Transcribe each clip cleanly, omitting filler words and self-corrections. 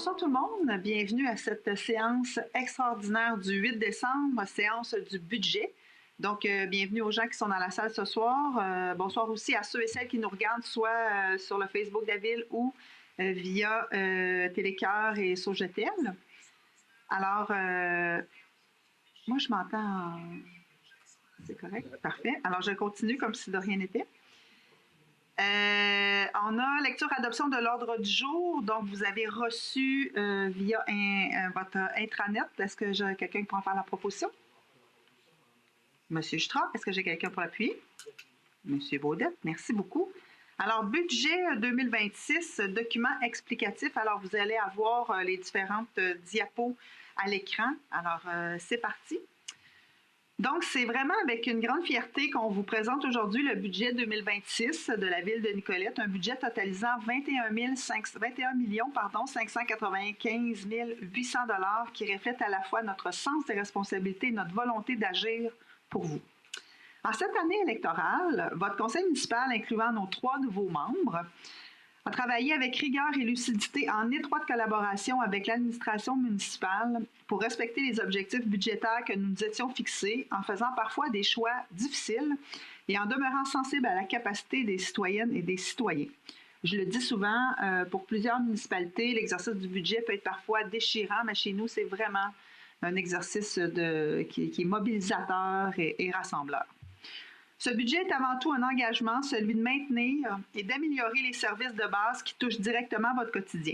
bonsoir tout le monde. Bienvenue à cette séance extraordinaire du 8 décembre, séance du budget. Donc, bienvenue aux gens qui sont dans la salle ce soir. Bonsoir aussi à ceux et celles qui nous regardent, soit sur le Facebook de la Ville ou via Télécœur et Sogetel. Alors, moi, je m'entends. C'est correct, parfait. Alors, je continue comme si de rien n'était. On a lecture-adoption de l'ordre du jour. Donc, vous avez reçu via votre intranet. Est-ce que j'ai quelqu'un qui pourra faire la proposition? Monsieur Strauch, est-ce que j'ai quelqu'un pour appuyer? Monsieur Baudette, merci beaucoup. Alors, budget 2026, document explicatif. Alors, vous allez avoir les différentes diapos à l'écran. Alors, c'est parti. Donc, c'est vraiment avec une grande fierté qu'on vous présente aujourd'hui le budget 2026 de la Ville de Nicolette, un budget totalisant 21 595 800 $ qui reflète à la fois notre sens des responsabilités et notre volonté d'agir pour vous. En cette année électorale, votre conseil municipal, incluant nos 3 nouveaux membres, a travaillé avec rigueur et lucidité en étroite collaboration avec l'administration municipale pour respecter les objectifs budgétaires que nous nous étions fixés en faisant parfois des choix difficiles et en demeurant sensibles à la capacité des citoyennes et des citoyens. Je le dis souvent, pour plusieurs municipalités, l'exercice du budget peut être parfois déchirant, mais chez nous, c'est vraiment un exercice qui est mobilisateur et rassembleur. Ce budget est avant tout un engagement, celui de maintenir et d'améliorer les services de base qui touchent directement votre quotidien.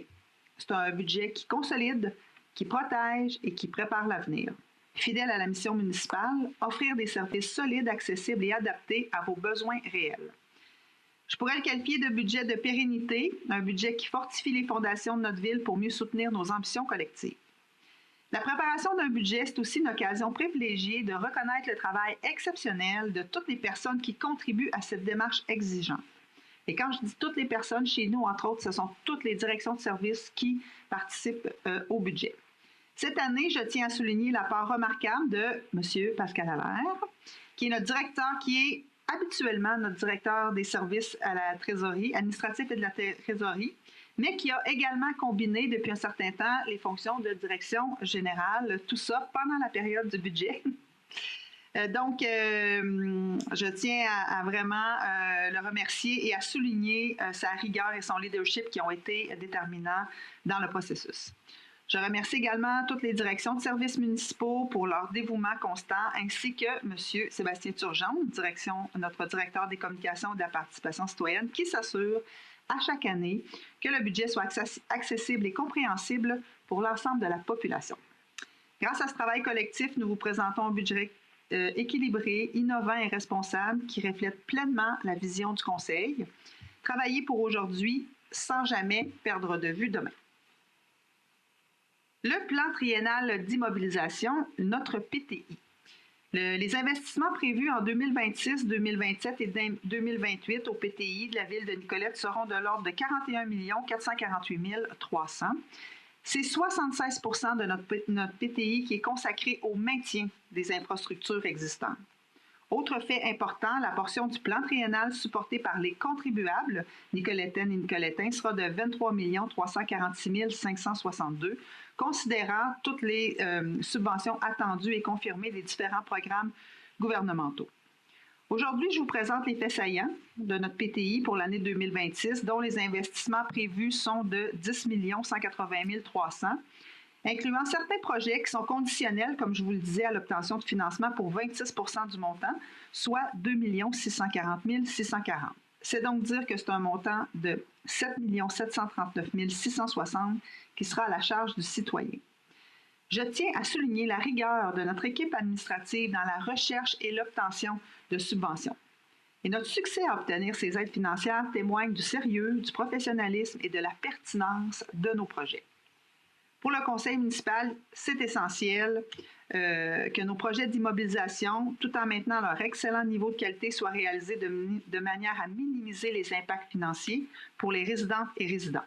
C'est un budget qui consolide, qui protège et qui prépare l'avenir. Fidèle à la mission municipale, offrir des services solides, accessibles et adaptés à vos besoins réels. Je pourrais le qualifier de budget de pérennité, un budget qui fortifie les fondations de notre ville pour mieux soutenir nos ambitions collectives. La préparation d'un budget, c'est aussi une occasion privilégiée de reconnaître le travail exceptionnel de toutes les personnes qui contribuent à cette démarche exigeante. Et quand je dis toutes les personnes, chez nous, entre autres, ce sont toutes les directions de services qui participent au budget. Cette année, je tiens à souligner la part remarquable de M. Pascal Allaire, qui est notre directeur, qui est habituellement notre directeur des services à la trésorerie, administratif et de la trésorerie, mais qui a également combiné depuis un certain temps les fonctions de direction générale, tout ça pendant la période du budget. Donc, je tiens à vraiment le remercier et à souligner sa rigueur et son leadership qui ont été déterminants dans le processus. Je remercie également toutes les directions de services municipaux pour leur dévouement constant, ainsi que M. Sébastien Turgeon, notre directeur des communications et de la participation citoyenne, qui s'assure à chaque année que le budget soit accessible et compréhensible pour l'ensemble de la population. Grâce à ce travail collectif, nous vous présentons un budget équilibré, innovant et responsable qui reflète pleinement la vision du Conseil. Travailler pour aujourd'hui sans jamais perdre de vue demain. Le plan triennal d'immobilisation, notre PTI. Les investissements prévus en 2026, 2027 et 2028 au PTI de la Ville de Nicolette seront de l'ordre de 41 448 300. C'est 76 % de notre PTI qui est consacré au maintien des infrastructures existantes. Autre fait important, la portion du plan triennal supportée par les contribuables nicolettaines et nicolettains sera de 23 346 562, considérant toutes les subventions attendues et confirmées des différents programmes gouvernementaux. Aujourd'hui, je vous présente les faits saillants de notre PTI pour l'année 2026, dont les investissements prévus sont de 10 180 300, incluant certains projets qui sont conditionnels, comme je vous le disais, à l'obtention de financement pour 26 % du montant, soit 2 640 640. C'est donc dire que c'est un montant de 7 739 660 qui sera à la charge du citoyen. Je tiens à souligner la rigueur de notre équipe administrative dans la recherche et l'obtention de subventions. Et notre succès à obtenir ces aides financières témoigne du sérieux, du professionnalisme et de la pertinence de nos projets. Pour le conseil municipal, c'est essentiel que nos projets d'immobilisation, tout en maintenant leur excellent niveau de qualité, soient réalisés de manière à minimiser les impacts financiers pour les résidentes et résidents.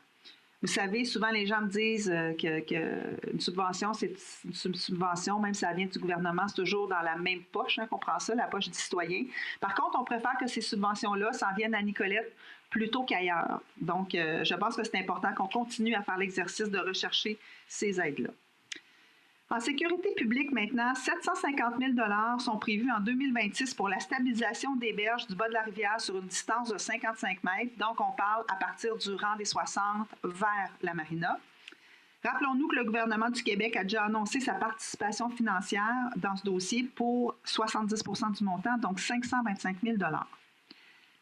Vous savez, souvent les gens me disent qu'une subvention, c'est une subvention, même si ça vient du gouvernement, c'est toujours dans la même poche qu'on prend ça, la poche du citoyen. Par contre, on préfère que ces subventions-là s'en viennent à Nicolette plutôt qu'ailleurs. Donc, je pense que c'est important qu'on continue à faire l'exercice de rechercher ces aides-là. En sécurité publique, maintenant, 750 000 $ sont prévus en 2026 pour la stabilisation des berges du bas de la rivière sur une distance de 55 mètres. Donc, on parle à partir du rang des 60 vers la marina. Rappelons-nous que le gouvernement du Québec a déjà annoncé sa participation financière dans ce dossier pour 70 % du montant, donc 525 000 $.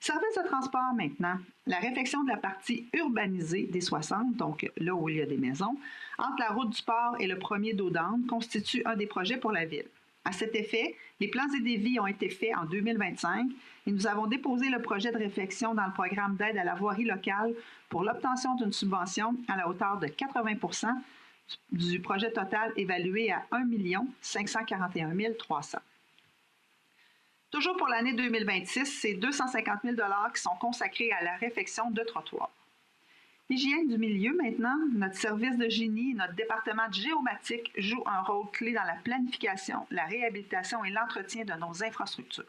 Service de transport maintenant. La réfection de la partie urbanisée des 60, donc là où il y a des maisons, entre la route du port et le premier dos d'Anne, constitue un des projets pour la ville. À cet effet, les plans et devis ont été faits en 2025 et nous avons déposé le projet de réfection dans le programme d'aide à la voirie locale pour l'obtention d'une subvention à la hauteur de 80 % du projet total évalué à 1 541 300. Toujours pour l'année 2026, c'est 250 000 $ qui sont consacrés à la réfection de trottoirs. Hygiène du milieu maintenant, notre service de génie et notre département de géomatique jouent un rôle clé dans la planification, la réhabilitation et l'entretien de nos infrastructures.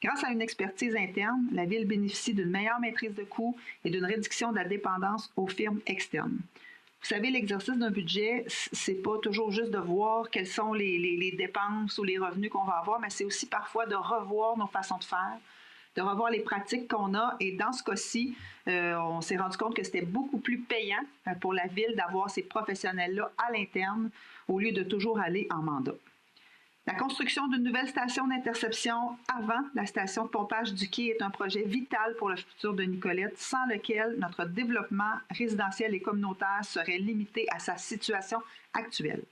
Grâce à une expertise interne, la Ville bénéficie d'une meilleure maîtrise de coûts et d'une réduction de la dépendance aux firmes externes. Vous savez, l'exercice d'un budget, c'est pas toujours juste de voir quelles sont les dépenses ou les revenus qu'on va avoir, mais c'est aussi parfois de revoir nos façons de faire, de revoir les pratiques qu'on a. Et dans ce cas-ci, on s'est rendu compte que c'était beaucoup plus payant pour la Ville d'avoir ces professionnels-là à l'interne au lieu de toujours aller en mandat. La construction d'une nouvelle station d'interception avant la station de pompage du quai est un projet vital pour le futur de Nicolette, sans lequel notre développement résidentiel et communautaire serait limité à sa situation actuelle.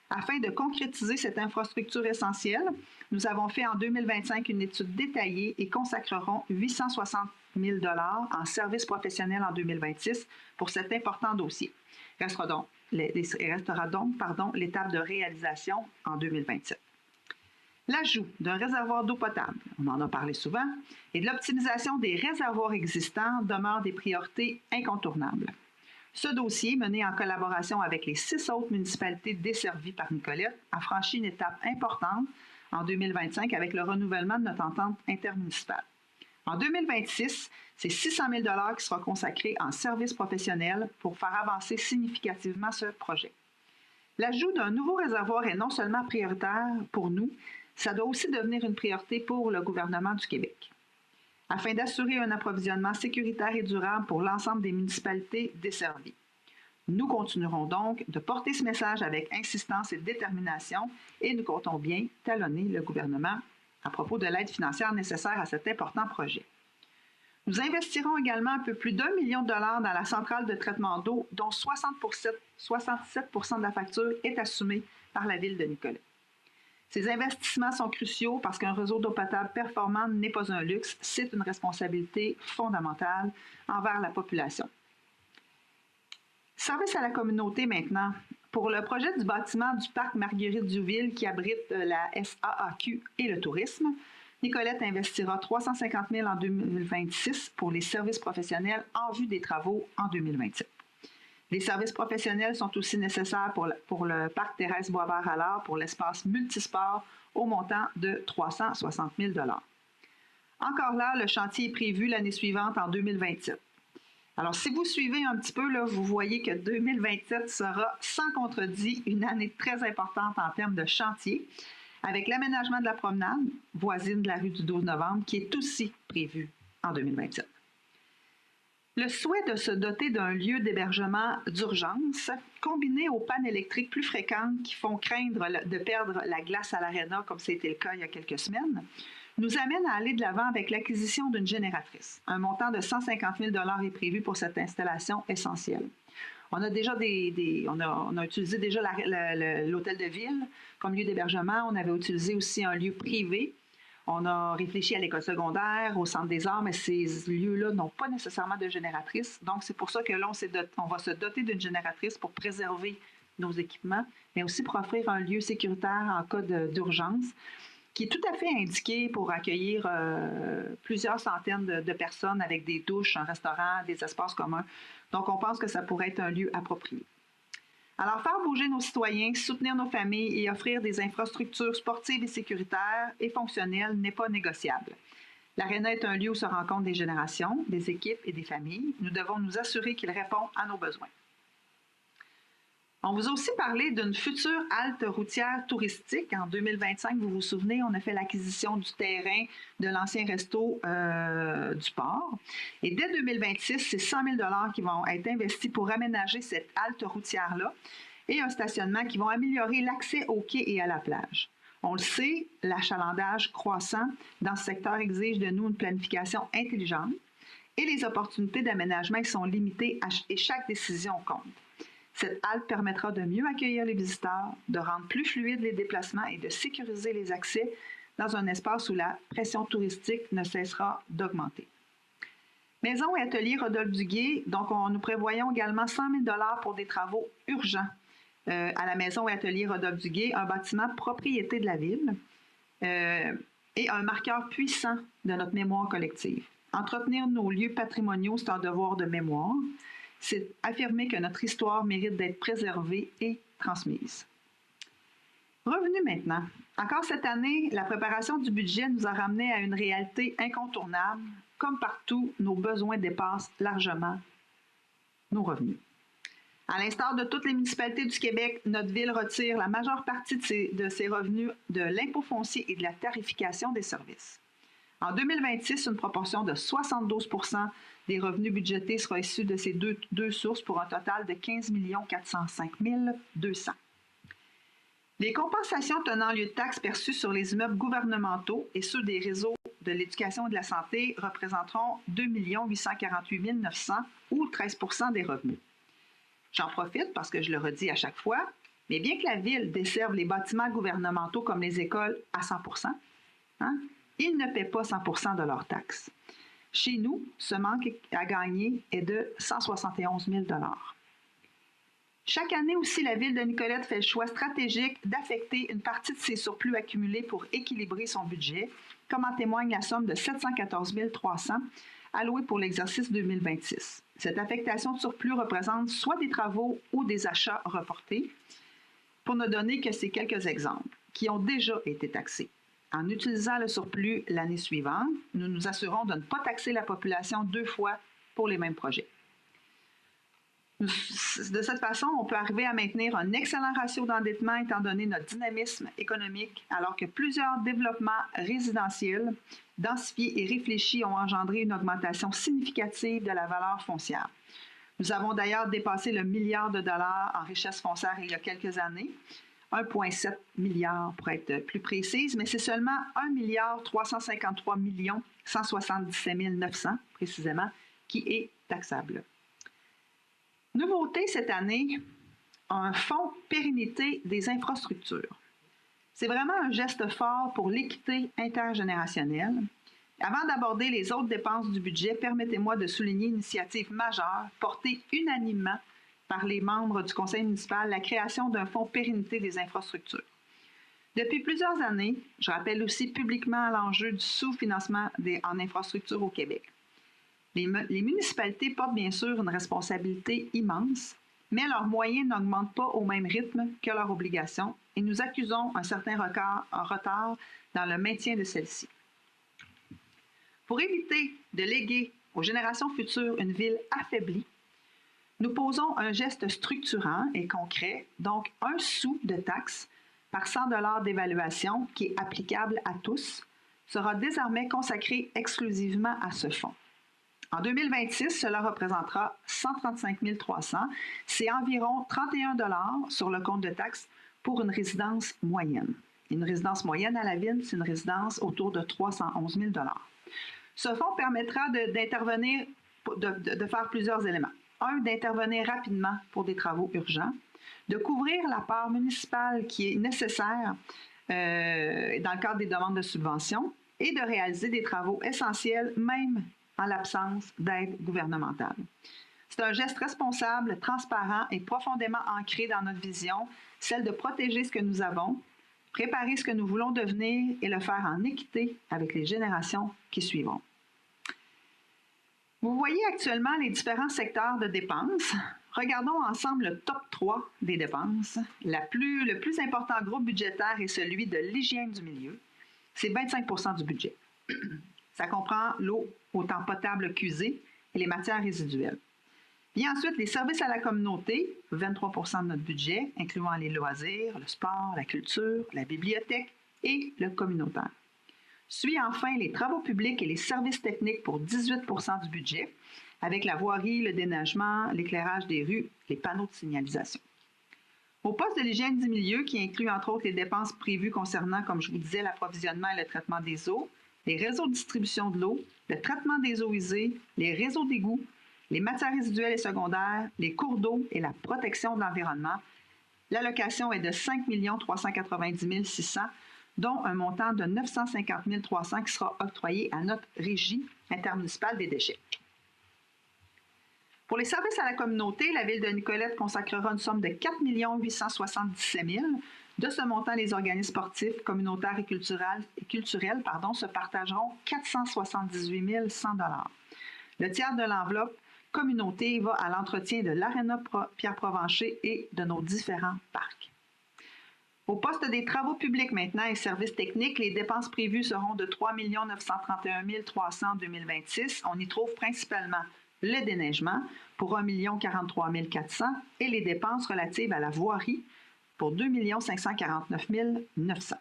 Afin de concrétiser cette infrastructure essentielle, nous avons fait en 2025 une étude détaillée et consacrerons 860 000 $ en services professionnels en 2026 pour cet important dossier. Restera donc l'étape de réalisation en 2027. L'ajout d'un réservoir d'eau potable, on en a parlé souvent, et de l'optimisation des réservoirs existants demeurent des priorités incontournables. Ce dossier, mené en collaboration avec les 6 autres municipalités desservies par Nicolette, a franchi une étape importante en 2025 avec le renouvellement de notre entente intermunicipale. En 2026, c'est 600 000 $ qui sera consacré en services professionnels pour faire avancer significativement ce projet. L'ajout d'un nouveau réservoir est non seulement prioritaire pour nous, ça doit aussi devenir une priorité pour le gouvernement du Québec. Afin d'assurer un approvisionnement sécuritaire et durable pour l'ensemble des municipalités desservies. Nous continuerons donc de porter ce message avec insistance et détermination et nous comptons bien talonner le gouvernement à propos de l'aide financière nécessaire à cet important projet. Nous investirons également un peu plus d'1 million de dollars dans la centrale de traitement d'eau, dont 67 % de la facture est assumée par la Ville de Nicolette. Ces investissements sont cruciaux parce qu'un réseau d'eau potable performant n'est pas un luxe, c'est une responsabilité fondamentale envers la population. Service à la communauté maintenant. Pour le projet du bâtiment du parc Marguerite-Duville qui abrite la SAAQ et le tourisme, Nicolette investira 350 000 $ en 2026 pour les services professionnels en vue des travaux en 2027. Les services professionnels sont aussi nécessaires pour le parc Thérèse Boisvert-Allard pour l'espace multisport au montant de 360 000 $. Encore là, le chantier est prévu l'année suivante en 2027. Alors, si vous suivez un petit peu, là, vous voyez que 2027 sera sans contredit une année très importante en termes de chantier, avec l'aménagement de la promenade voisine de la rue du 12 novembre, qui est aussi prévu en 2027. Le souhait de se doter d'un lieu d'hébergement d'urgence, combiné aux pannes électriques plus fréquentes qui font craindre de perdre la glace à l'aréna, comme c'était le cas il y a quelques semaines, nous amène à aller de l'avant avec l'acquisition d'une génératrice. Un montant de 150 000 $ est prévu pour cette installation essentielle. On a déjà on a utilisé déjà l'hôtel de ville comme lieu d'hébergement. On avait utilisé aussi un lieu privé. On a réfléchi à l'école secondaire, au centre des arts, mais ces lieux-là n'ont pas nécessairement de génératrice. Donc, c'est pour ça que là, on va se doter d'une génératrice pour préserver nos équipements, mais aussi pour offrir un lieu sécuritaire en cas d'urgence, qui est tout à fait indiqué pour accueillir plusieurs centaines de personnes avec des douches, un restaurant, des espaces communs. Donc, on pense que ça pourrait être un lieu approprié. Alors, faire bouger nos citoyens, soutenir nos familles et offrir des infrastructures sportives et sécuritaires et fonctionnelles n'est pas négociable. L'Arena est un lieu où se rencontrent des générations, des équipes et des familles. Nous devons nous assurer qu'il répond à nos besoins. On vous a aussi parlé d'une future halte routière touristique. En 2025, vous vous souvenez, on a fait l'acquisition du terrain de l'ancien resto du port. Et dès 2026, c'est 100 000 $ qui vont être investis pour aménager cette halte routière-là et un stationnement qui vont améliorer l'accès aux quais et à la plage. On le sait, l'achalandage croissant dans ce secteur exige de nous une planification intelligente et les opportunités d'aménagement sont limitées et chaque décision compte. Cette halte permettra de mieux accueillir les visiteurs, de rendre plus fluides les déplacements et de sécuriser les accès dans un espace où la pression touristique ne cessera d'augmenter. Maison et atelier Rodolphe Duguay, donc nous prévoyons également 100 000 $ pour des travaux urgents à la Maison et atelier Rodolphe Duguay, un bâtiment propriété de la ville et un marqueur puissant de notre mémoire collective. Entretenir nos lieux patrimoniaux, c'est un devoir de mémoire. C'est affirmer que notre histoire mérite d'être préservée et transmise. Revenu maintenant. Encore cette année, la préparation du budget nous a ramené à une réalité incontournable. Comme partout, nos besoins dépassent largement nos revenus. À l'instar de toutes les municipalités du Québec, notre ville retire la majeure partie de ses revenus de l'impôt foncier et de la tarification des services. En 2026, une proportion de 72 % des revenus budgétés sera issue de ces deux sources pour un total de 15 405 200. Les compensations tenant lieu de taxes perçues sur les immeubles gouvernementaux et ceux des réseaux de l'éducation et de la santé représenteront 2 848 900 ou 13 % des revenus. J'en profite parce que je le redis à chaque fois, mais bien que la Ville desserve les bâtiments gouvernementaux comme les écoles à 100 %, ils ne paient pas 100 % de leurs taxes. Chez nous, ce manque à gagner est de 171 000 $. Chaque année aussi, la Ville de Nicolette fait le choix stratégique d'affecter une partie de ses surplus accumulés pour équilibrer son budget, comme en témoigne la somme de 714 300 allouée pour l'exercice 2026. Cette affectation de surplus représente soit des travaux ou des achats reportés, pour ne donner que ces quelques exemples, qui ont déjà été taxés. En utilisant le surplus l'année suivante, nous nous assurons de ne pas taxer la population 2 fois pour les mêmes projets. De cette façon, on peut arriver à maintenir un excellent ratio d'endettement étant donné notre dynamisme économique, alors que plusieurs développements résidentiels densifiés et réfléchis ont engendré une augmentation significative de la valeur foncière. Nous avons d'ailleurs dépassé le milliard de dollars en richesse foncière il y a quelques années, 1,7 milliard pour être plus précise, mais c'est seulement 1 353 177 900 précisément qui est taxable. Nouveauté cette année, un fonds pérennité des infrastructures. C'est vraiment un geste fort pour l'équité intergénérationnelle. Avant d'aborder les autres dépenses du budget, permettez-moi de souligner une initiative majeure portée unanimement par les membres du conseil municipal, la création d'un fonds pérennité des infrastructures. Depuis plusieurs années, je rappelle aussi publiquement l'enjeu du sous-financement en infrastructures au Québec. Les municipalités portent bien sûr une responsabilité immense, mais leurs moyens n'augmentent pas au même rythme que leurs obligations et nous accusons un certain retard dans le maintien de celles-ci. Pour éviter de léguer aux générations futures une ville affaiblie, nous posons un geste structurant et concret, donc 1 sou de taxe par 100 $ d'évaluation qui est applicable à tous, sera désormais consacré exclusivement à ce fonds. En 2026, cela représentera 135 300. C'est environ 31 $ sur le compte de taxe pour une résidence moyenne. Une résidence moyenne à la ville, c'est une résidence autour de 311 000 $. Ce fonds permettra d'intervenir, de faire plusieurs éléments. 1, d'intervenir rapidement pour des travaux urgents, de couvrir la part municipale qui est nécessaire dans le cadre des demandes de subvention et de réaliser des travaux essentiels, même en l'absence d'aide gouvernementale. C'est un geste responsable, transparent et profondément ancré dans notre vision, celle de protéger ce que nous avons, préparer ce que nous voulons devenir et le faire en équité avec les générations qui suivront. Vous voyez actuellement les différents secteurs de dépenses. Regardons ensemble le top 3 des dépenses. Le plus important groupe budgétaire est celui de l'hygiène du milieu. C'est 25 % du budget. Ça comprend l'eau, autant potable qu'usée, et les matières résiduelles. Vient ensuite les services à la communauté, 23 % de notre budget, incluant les loisirs, le sport, la culture, la bibliothèque et le communautaire. Suit enfin les travaux publics et les services techniques pour 18 % du budget, avec la voirie, le déneigement, l'éclairage des rues, les panneaux de signalisation. Au poste de l'hygiène du milieu, qui inclut entre autres les dépenses prévues concernant, comme je vous disais, l'approvisionnement et le traitement des eaux, les réseaux de distribution de l'eau, le traitement des eaux usées, les réseaux d'égouts, les matières résiduelles et secondaires, les cours d'eau et la protection de l'environnement, l'allocation est de 5 390 600, dont un montant de 950 300 qui sera octroyé à notre régie intermunicipale des déchets. Pour les services à la communauté, la Ville de Nicolette consacrera une somme de 4 877 000. De ce montant, les organismes sportifs, communautaires et culturels se partageront 478 100 $. Le tiers de l'enveloppe communauté va à l'entretien de l'Aréna Pierre-Provencher et de nos différents parcs. Au poste des travaux publics maintenant et services techniques, les dépenses prévues seront de 3 931 300 en 2026. On y trouve principalement le déneigement pour 1 043 400 et les dépenses relatives à la voirie pour 2 549 900.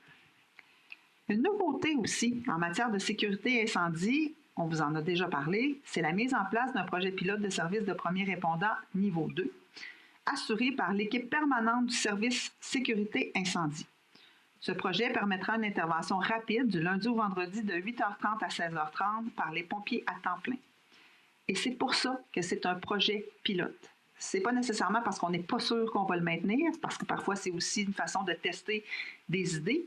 Une nouveauté aussi en matière de sécurité incendie, on vous en a déjà parlé, c'est la mise en place d'un projet pilote de service de premier répondant niveau 2, assuré par l'équipe permanente du service sécurité incendie. Ce projet permettra une intervention rapide du lundi au vendredi de 8h30 à 16h30 par les pompiers à temps plein. Et c'est pour ça que c'est un projet pilote. Ce n'est pas nécessairement parce qu'on n'est pas sûr qu'on va le maintenir, parce que parfois c'est aussi une façon de tester des idées.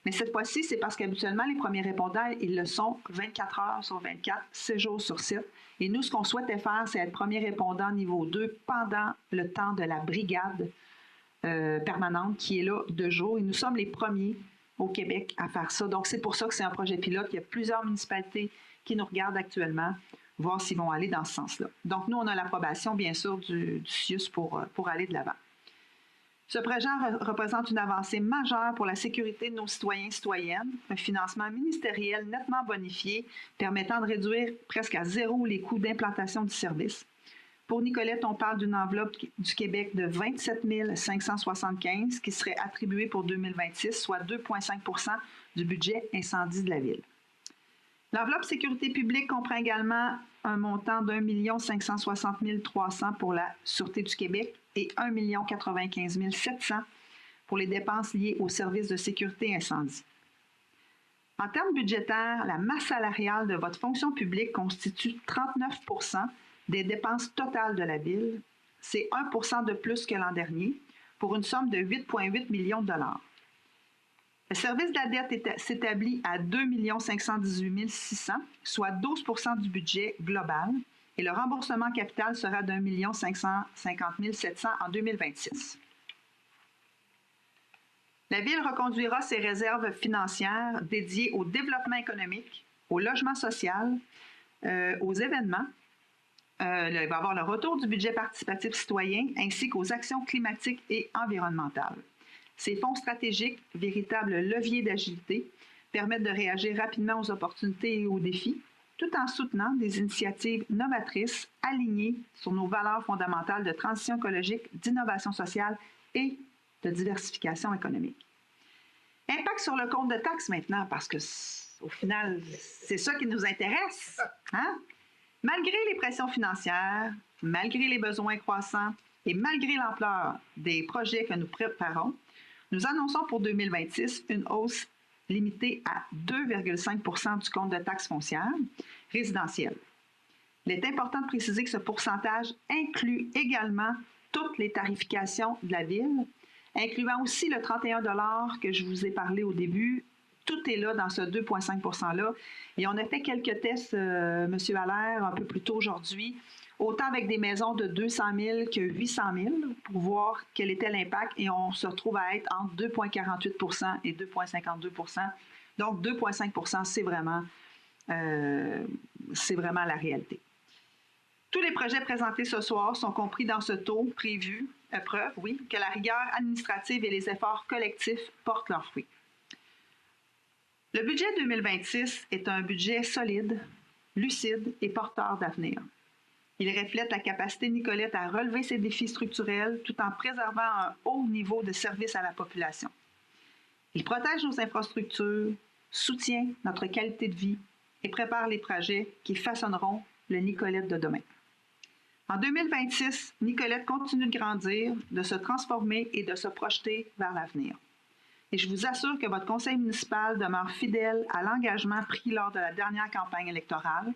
Mais cette fois-ci, c'est parce qu'habituellement, les premiers répondants, ils le sont 24 heures sur 24, 7 jours sur 7. Et nous, ce qu'on souhaitait faire, c'est être premier répondant niveau 2 pendant le temps de la brigade permanente qui est là 2 jours. Et nous sommes les premiers au Québec à faire ça. Donc, c'est pour ça que c'est un projet pilote. Il y a plusieurs municipalités qui nous regardent actuellement, voir s'ils vont aller dans ce sens-là. Donc, nous, on a l'approbation, bien sûr, du CIUS pour aller de l'avant. Ce projet représente une avancée majeure pour la sécurité de nos citoyens et citoyennes, un financement ministériel nettement bonifié permettant de réduire presque à zéro les coûts d'implantation du service. Pour Nicolette, on parle d'une enveloppe du Québec de 27 575 qui serait attribuée pour 2026, soit 2,5 % du budget incendie de la Ville. L'enveloppe sécurité publique comprend également un montant d'1 560 300 pour la Sûreté du Québec et 1 95 700 pour les dépenses liées aux services de sécurité incendie. En termes budgétaires, la masse salariale de votre fonction publique constitue 39 % des dépenses totales de la Ville. C'est 1 % de plus que l'an dernier, pour une somme de 8,8 millions de dollars. Le service de la dette s'établit à 2 518 600, soit 12 % du budget global, et le remboursement capital sera d'1 550 700 en 2026. La Ville reconduira ses réserves financières dédiées au développement économique, au logement social, aux événements. Il va y avoir le retour du budget participatif citoyen ainsi qu'aux actions climatiques et environnementales. Ces fonds stratégiques, véritables leviers d'agilité, permettent de réagir rapidement aux opportunités et aux défis, tout en soutenant des initiatives novatrices alignées sur nos valeurs fondamentales de transition écologique, d'innovation sociale et de diversification économique. Impact sur le compte de taxes maintenant, parce que au final, c'est ça qui nous intéresse. Hein? Malgré les pressions financières, malgré les besoins croissants et malgré l'ampleur des projets que nous préparons, nous annonçons pour 2026 une hausse limitée à 2,5 % du compte de taxes foncières résidentielles. Il est important de préciser que ce pourcentage inclut également toutes les tarifications de la Ville, incluant aussi le 31 $ que je vous ai parlé au début. Tout est là dans ce 2,5 % -là. Et on a fait quelques tests, M. Allaire, un peu plus tôt aujourd'hui. autant avec des maisons de 200 000 que 800 000 pour voir quel était l'impact et on se retrouve à être entre 2,48 % et 2,52 %. Donc 2,5 % c'est vraiment la réalité. Tous les projets présentés ce soir sont compris dans ce taux prévu, preuve, oui, que la rigueur administrative et les efforts collectifs portent leurs fruits. Le budget 2026 est un budget solide, lucide et porteur d'avenir. Il reflète la capacité de Nicolette à relever ses défis structurels tout en préservant un haut niveau de service à la population. Il protège nos infrastructures, soutient notre qualité de vie et prépare les projets qui façonneront le Nicolette de demain. En 2026, Nicolette continue de grandir, de se transformer et de se projeter vers l'avenir. Et je vous assure que votre conseil municipal demeure fidèle à l'engagement pris lors de la dernière campagne électorale,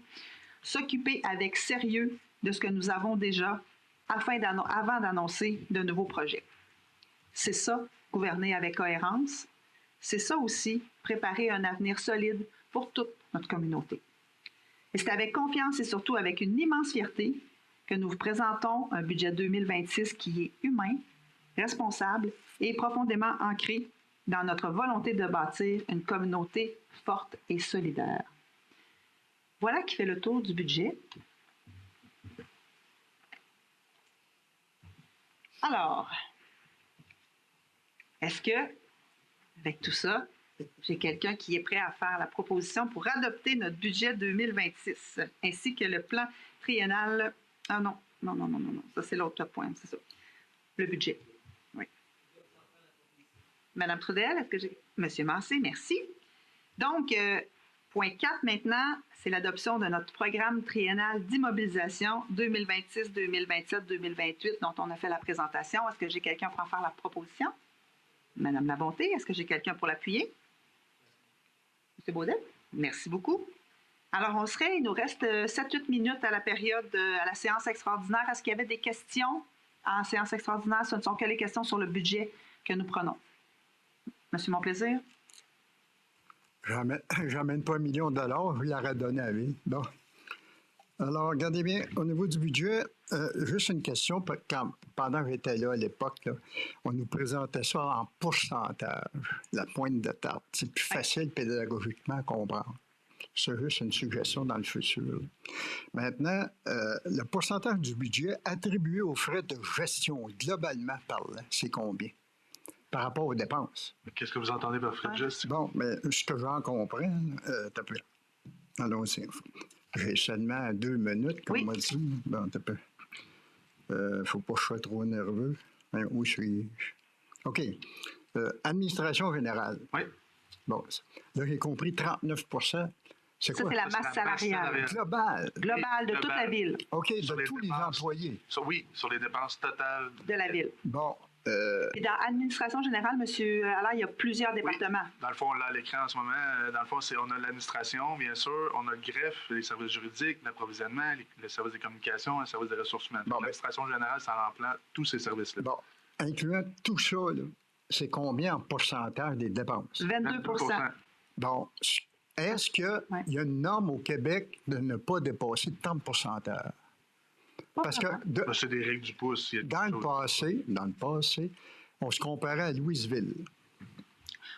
s'occuper avec sérieux de ce que nous avons déjà avant d'annoncer de nouveaux projets. C'est ça, gouverner avec cohérence. C'est ça aussi, préparer un avenir solide pour toute notre communauté. Et c'est avec confiance et surtout avec une immense fierté que nous vous présentons un budget 2026 qui est humain, responsable et profondément ancré dans notre volonté de bâtir une communauté forte et solidaire. Voilà qui fait le tour du budget. Alors, est-ce que, avec tout ça, j'ai quelqu'un qui est prêt à faire la proposition pour adopter notre budget 2026, ainsi que le plan triennal. Ah non, ça c'est l'autre point, c'est ça. Le budget. Oui. Madame Trudel, est-ce que j'ai. Monsieur Massé, merci. Donc, point 4 maintenant, c'est l'adoption de notre programme triennal d'immobilisation 2026, 2027, 2028 dont on a fait la présentation. Est-ce que j'ai quelqu'un pour en faire la proposition? Madame Labonté, est-ce que j'ai quelqu'un pour l'appuyer? Monsieur Baudet? Merci beaucoup. Alors, il nous reste 7-8 minutes à la période, à la séance extraordinaire. Est-ce qu'il y avait des questions en séance extraordinaire? Ce ne sont que les questions sur le budget que nous prenons. Monsieur Monplaisir? J'amène pas $1 million, je l'aurais donné à lui. Bon. Alors, regardez bien, au niveau du budget, juste une question. Pendant que j'étais là à l'époque, on nous présentait ça en pourcentage, la pointe de tarte. C'est plus facile pédagogiquement à comprendre. C'est juste une suggestion dans le futur. Maintenant, le pourcentage du budget attribué aux frais de gestion, globalement parlant, c'est combien? Par rapport aux dépenses. Qu'est-ce que vous entendez par frais de gestion? Bon, mais ce que j'en comprends, t'as peu. Allons-y. J'ai seulement 2 minutes, comme on m'a dit. Bon, t'as peu. Faut pas que je sois trop nerveux. Hein, où suis-je? OK. Administration générale. Oui. Bon, là, j'ai compris 39 %. C'est quoi? Ça, c'est la masse salariale. Globale. Globale de toute la ville. OK, de tous les employés. Oui, sur les dépenses totales. De la ville. Bon. Et dans l'administration générale, M. Allard, il y a plusieurs départements. Oui. Dans le fond, on l'a à l'écran en ce moment. Dans le fond, on a l'administration, bien sûr. On a le greffe, les services juridiques, l'approvisionnement, le service des communications, le service des ressources humaines. Bon, l'administration générale, ça remplace tous ces services-là. Bon, incluant tout ça, c'est combien en pourcentage des dépenses? 22 %. Bon, est-ce qu'il y a une norme au Québec de ne pas dépasser tant de pourcentage? Parce que c'est des règles du pouce. Dans le passé, on se comparait à Louisville.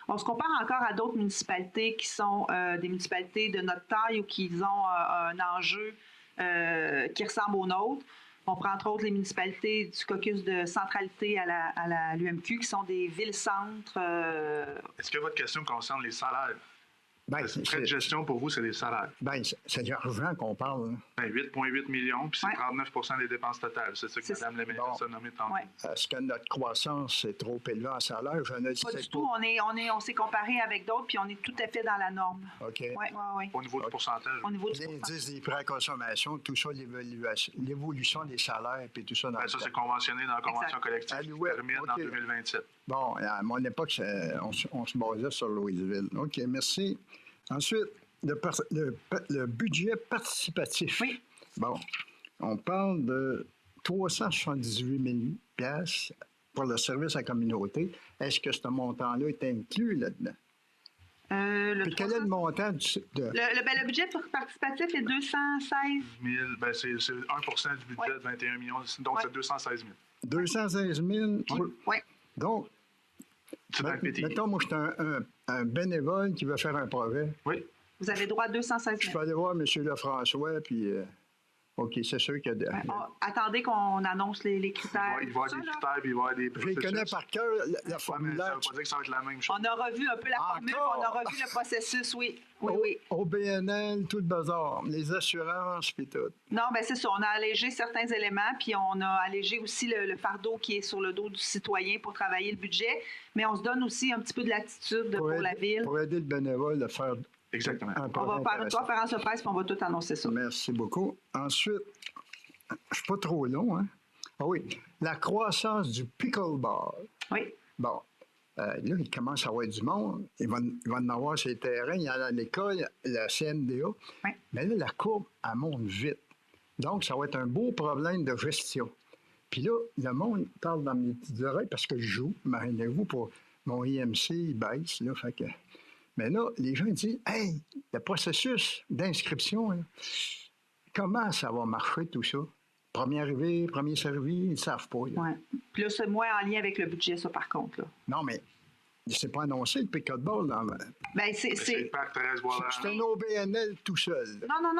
On se compare encore à d'autres municipalités qui sont des municipalités de notre taille ou qui ont un enjeu qui ressemble au nôtre. On prend entre autres les municipalités du caucus de centralité à l'UMQ qui sont des villes-centres. Est-ce que votre question concerne les salaires? Ben, les frais de gestion, pour vous, c'est des salaires. Bien, c'est de l'argent qu'on parle. Ben, 8,8 millions, puis c'est 39 % des dépenses totales. C'est ça que Mme Léménère a nommé tantôt. Est-ce que notre croissance est trop élevée en salaire? Je ne sais pas du tout. On s'est comparé avec d'autres, puis on est tout à fait dans la norme. OK. Au niveau du pourcentage. Au niveau du l'indice des prix à consommation, tout ça, l'évolution des salaires, puis tout ça. Ben, ça, c'est conventionné dans la convention collective qui termine en 2027. Bon, à mon époque, on se basait sur Louisville. OK, merci. Ensuite, le budget participatif. Oui. Bon, on parle de 378 000 $ pour le service à la communauté. Est-ce que ce montant-là est inclus là-dedans? Puis quel est le montant de... Le budget participatif est 216 000, ben c'est 1 du budget de 21 millions, donc c'est 216 000. 216 000? Oui. Donc, mettons, moi, je suis un bénévole qui veut faire un projet. Oui. Vous avez droit à 216 000. Je peux aller voir M. Lefrançois, puis... OK, c'est sûr qu'il y a... Attendez qu'on annonce les critères. Il va y avoir des critères, puis il va y avoir des... Je les connais par cœur, la formule. Ça ne veut pas dire que ça va être la même chose. On a revu un peu la formule, on a revu le processus, oui. Oui. Au BNL, tout le bazar, les assurances, puis tout. Non, bien c'est ça. On a allégé certains éléments, puis on a allégé aussi le fardeau qui est sur le dos du citoyen pour travailler le budget, mais on se donne aussi un petit peu de latitude pour la ville. Pour aider le bénévole à faire... Exactement. On va faire une conférence de presse, puis on va tout annoncer ça. Merci beaucoup. Ensuite, je ne suis pas trop long, hein? Ah oui, la croissance du pickleball. Oui. Bon, là, il commence à avoir du monde. Il va en avoir ses terrains. Il y en a à l'école, la CNDA. Oui. Mais là, la courbe, elle monte vite. Donc, ça va être un beau problème de gestion. Puis là, le monde parle dans mes petites oreilles parce que je joue, mariez-vous, pour mon IMC, il baisse, là, fait que... Mais là, les gens disent, « Hey, le processus d'inscription, là, comment ça va marcher tout ça? Premier arrivé, premier servi, ils ne savent pas. » Oui. Puis là, c'est moins en lien avec le budget, ça, par contre. Là. Non, mais c'est pas annoncé, le pickleball. Ben, c'est le parc Thérèse-Boisvert. C'est un OBNL tout seul. Non.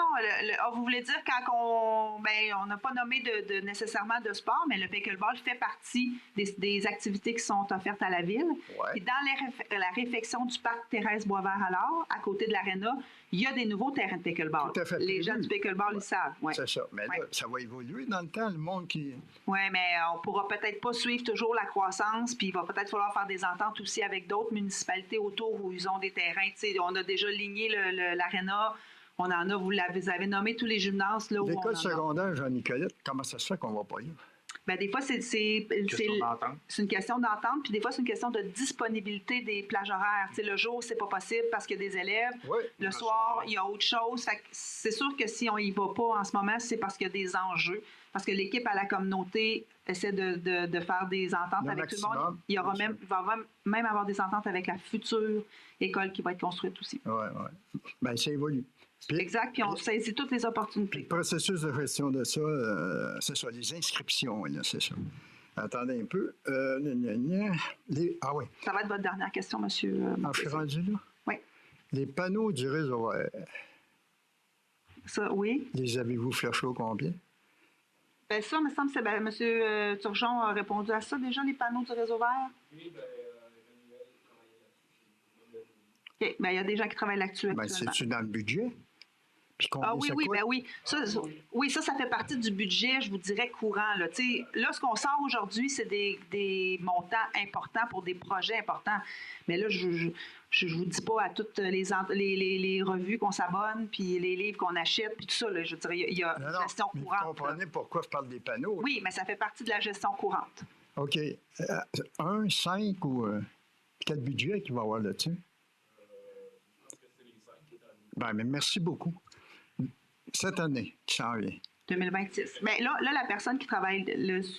Vous voulez dire quand on n'a pas nommé nécessairement de sport, mais le pickleball fait partie des activités qui sont offertes à la ville. Ouais. Et dans la réfection du parc Thérèse-Boisvert, alors, à côté de l'aréna, il y a des nouveaux terrains de pickleball. Tout à fait. Les gens du pickleball, ils savent. Ouais. C'est ça. Mais là, ça va évoluer dans le temps, le monde qui... Oui, mais on ne pourra peut-être pas suivre toujours la croissance, puis il va peut-être falloir faire des ententes aussi avec d'autres municipalités autour où ils ont des terrains. T'sais, on a déjà ligné l'aréna, on en a, vous avez nommé tous les gymnases. L'école secondaire Jean-Nicolette, comment ça se fait qu'on ne va pas là? Bien, des fois, c'est une question d'entente, puis des fois, c'est une question de disponibilité des plages horaires. T'sais, le jour, c'est pas possible parce qu'il y a des élèves. Oui. Le soir, il y a autre chose. Fait que c'est sûr que si on y va pas en ce moment, c'est parce qu'il y a des enjeux. Parce que l'équipe à la communauté essaie de faire des ententes avec tout le monde. Il va même avoir des ententes avec la future école qui va être construite aussi. Oui. Bien, ça évolue. Exact, puis on saisit toutes les opportunités. Le processus de gestion de ça, c'est ça, les inscriptions, là, c'est ça. Attendez un peu. Ah oui. Ça va être votre dernière question, monsieur. Je suis rendu là? Oui. Les panneaux du réservoir. Ça, oui. Les avez-vous flashés au complet? Bien, ça, me semble que M. Turgeon a répondu à ça déjà, les panneaux du réseau vert. Oui, bien, OK. Bien, il y a des gens qui travaillent là-dessus actuellement. C'est-tu dans le budget? Oui. Ça fait partie du budget, je vous dirais, courant. Là, ce qu'on sort aujourd'hui, c'est des montants importants pour des projets importants. Mais là, je ne vous dis pas à toutes les revues qu'on s'abonne, puis les livres qu'on achète, puis tout ça. Là, je dirais, il y a une gestion courante. Vous comprenez pourquoi je parle des panneaux? Oui, mais ça fait partie de la gestion courante. OK. 1, 5 ou quel budget qu'il va y avoir là-dessus? Ben, mais merci beaucoup. Cette année, qui s'en vient. 2026. Bien, là, la personne qui travaille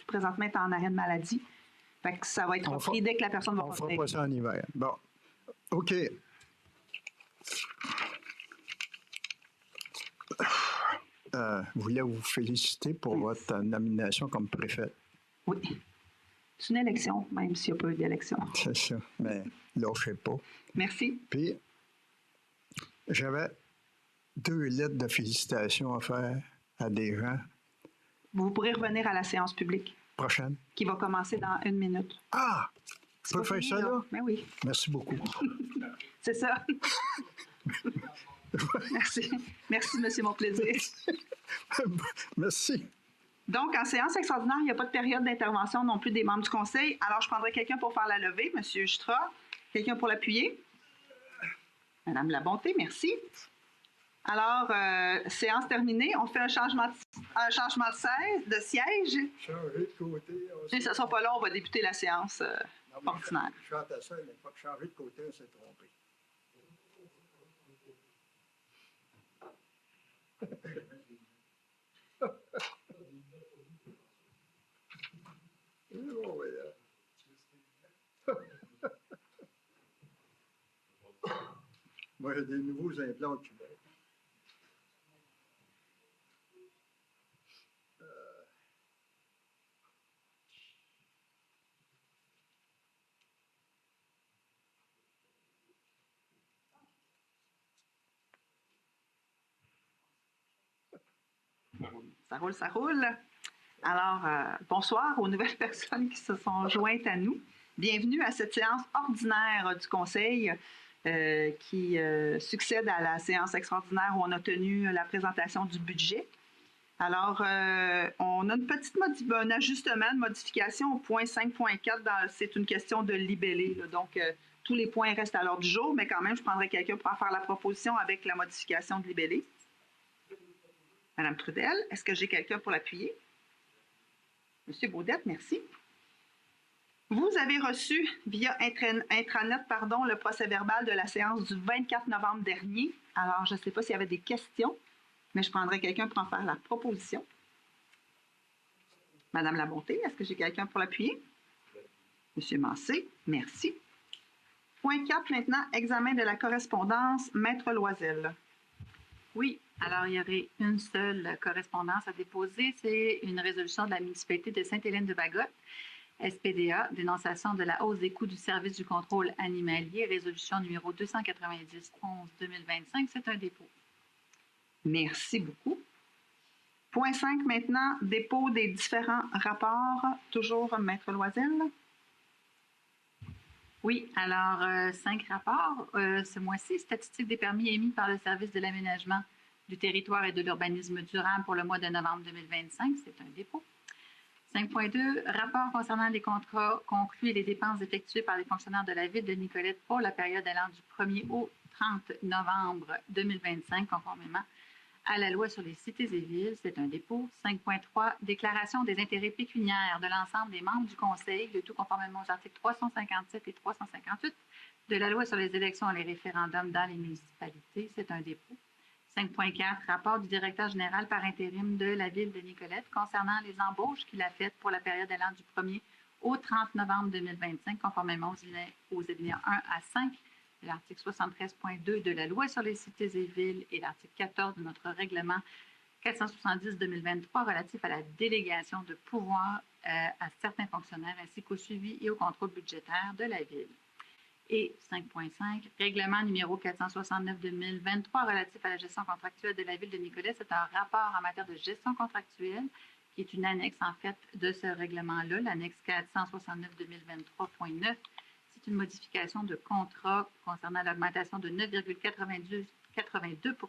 présentement est en arrêt de maladie. Fait que ça va être repris dès que la personne va revenir. On fera pas ça en hiver. Bon. OK. Je voulais vous féliciter pour votre nomination comme préfète. Oui. C'est une élection, même s'il n'y a pas eu d'élection. C'est ça. Mais lâchez pas. Merci. Puis, j'avais 2 lettres de félicitations à faire à des gens. Vous pourrez revenir à la séance publique. Prochaine. Qui va commencer dans 1 minute. Ah! Tu peux faire ça, là? Ben oui. Merci beaucoup. C'est ça. Merci. Merci, monsieur, mon plaisir. Merci. Donc, en séance extraordinaire, il n'y a pas de période d'intervention non plus des membres du conseil. Alors, je prendrai quelqu'un pour faire la levée, monsieur Jutra. Quelqu'un pour l'appuyer? Madame Labonté, merci. Alors, séance terminée. On fait un changement de siège. Changer de côté. Si ça ne sera pas long, on va débuter la séance ordinaire. Je chante à ça, mais pas changer de côté, on s'est trompé. Moi, j'ai des nouveaux implants au Québec. Ça roule, ça roule. Alors, bonsoir aux nouvelles personnes qui se sont jointes à nous. Bienvenue à cette séance ordinaire du Conseil qui succède à la séance extraordinaire où on a tenu la présentation du budget. Alors, on a un ajustement, une modification au point 5.4. C'est une question de libellé. Là. Donc, tous les points restent à l'ordre du jour, mais quand même, je prendrai quelqu'un pour en faire la proposition avec la modification de libellé. Madame Trudel, est-ce que j'ai quelqu'un pour l'appuyer? Monsieur Baudette, merci. Vous avez reçu via intranet le procès-verbal de la séance du 24 novembre dernier. Alors, je ne sais pas s'il y avait des questions, mais je prendrai quelqu'un pour en faire la proposition. Madame Labonté, est-ce que j'ai quelqu'un pour l'appuyer? Monsieur Massé, merci. Point 4 maintenant, examen de la correspondance, Maître Loisel. Oui, alors il y aurait une seule correspondance à déposer, c'est une résolution de la municipalité de Sainte-Hélène-de-Bagotte, SPDA, dénonciation de la hausse des coûts du service du contrôle animalier, résolution numéro 290-11-2025, c'est un dépôt. Merci beaucoup. Point 5 maintenant, dépôt des différents rapports, toujours Maître Loisel. Oui, alors 5 rapports. Ce mois-ci, statistiques des permis émis par le service de l'aménagement du territoire et de l'urbanisme durable pour le mois de novembre 2025, c'est un dépôt. 5.2, rapport concernant les contrats conclus et les dépenses effectuées par les fonctionnaires de la ville de Nicolette pour la période allant du 1er au 30 novembre 2025, conformément à la loi sur les cités et villes, c'est un dépôt. 5.3, déclaration des intérêts pécuniaires de l'ensemble des membres du Conseil, le tout conformément aux articles 357 et 358 de la loi sur les élections et les référendums dans les municipalités, c'est un dépôt. 5.4, rapport du directeur général par intérim de la ville de Nicolette concernant les embauches qu'il a faites pour la période allant du 1er au 30 novembre 2025, conformément aux alinéas 1 à 5 de l'article 73.2 de la loi sur les cités et villes et l'article 14 de notre règlement 470-2023 relatif à la délégation de pouvoir à certains fonctionnaires ainsi qu'au suivi et au contrôle budgétaire de la ville. Et 5.5, règlement numéro 469-2023 relatif à la gestion contractuelle de la ville de Nicolette. C'est un rapport en matière de gestion contractuelle qui est une annexe en fait de ce règlement-là, l'annexe 469-2023.9. C'est une modification de contrat concernant l'augmentation de 9,82%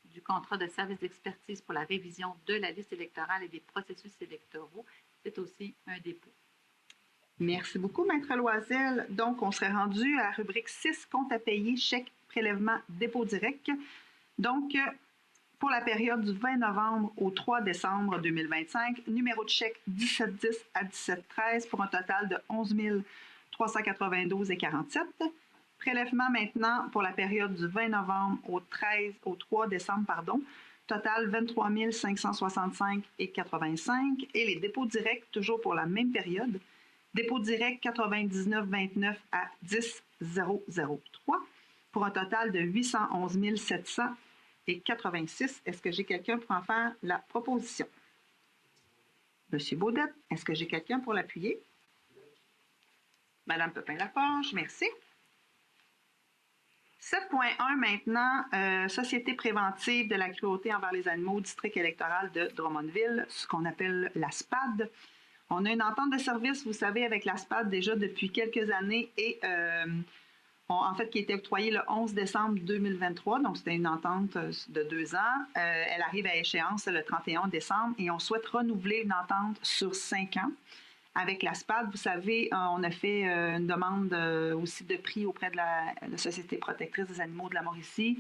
du contrat de service d'expertise pour la révision de la liste électorale et des processus électoraux. C'est aussi un dépôt. Merci beaucoup, Maître Loisel. Donc, on serait rendu à la rubrique 6, compte à payer, chèque, prélèvement, dépôt direct. Donc, pour la période du 20 novembre au 3 décembre 2025, numéro de chèque 1710 à 1713 pour un total de 11 392,47. Prélèvement maintenant pour la période du 20 novembre au 3 décembre, total 23 565,85. Et les dépôts directs, toujours pour la même période, dépôt direct 99,29 à 10,003 pour un total de 811 700,86. Est-ce que j'ai quelqu'un pour en faire la proposition? Monsieur Baudette, est-ce que j'ai quelqu'un pour l'appuyer? Madame Pepin-Laforge, merci. 7.1 maintenant, Société préventive de la cruauté envers les animaux, district électoral de Drummondville, ce qu'on appelle la SPAD. On a une entente de service, vous savez, avec la SPAD déjà depuis quelques années et en fait qui a été octroyée le 11 décembre 2023, donc c'était une entente de 2 ans. Elle arrive à échéance le 31 décembre et on souhaite renouveler une entente sur 5 ans. Avec la SPAD, vous savez, on a fait une demande aussi de prix auprès de la Société protectrice des animaux de la Mauricie,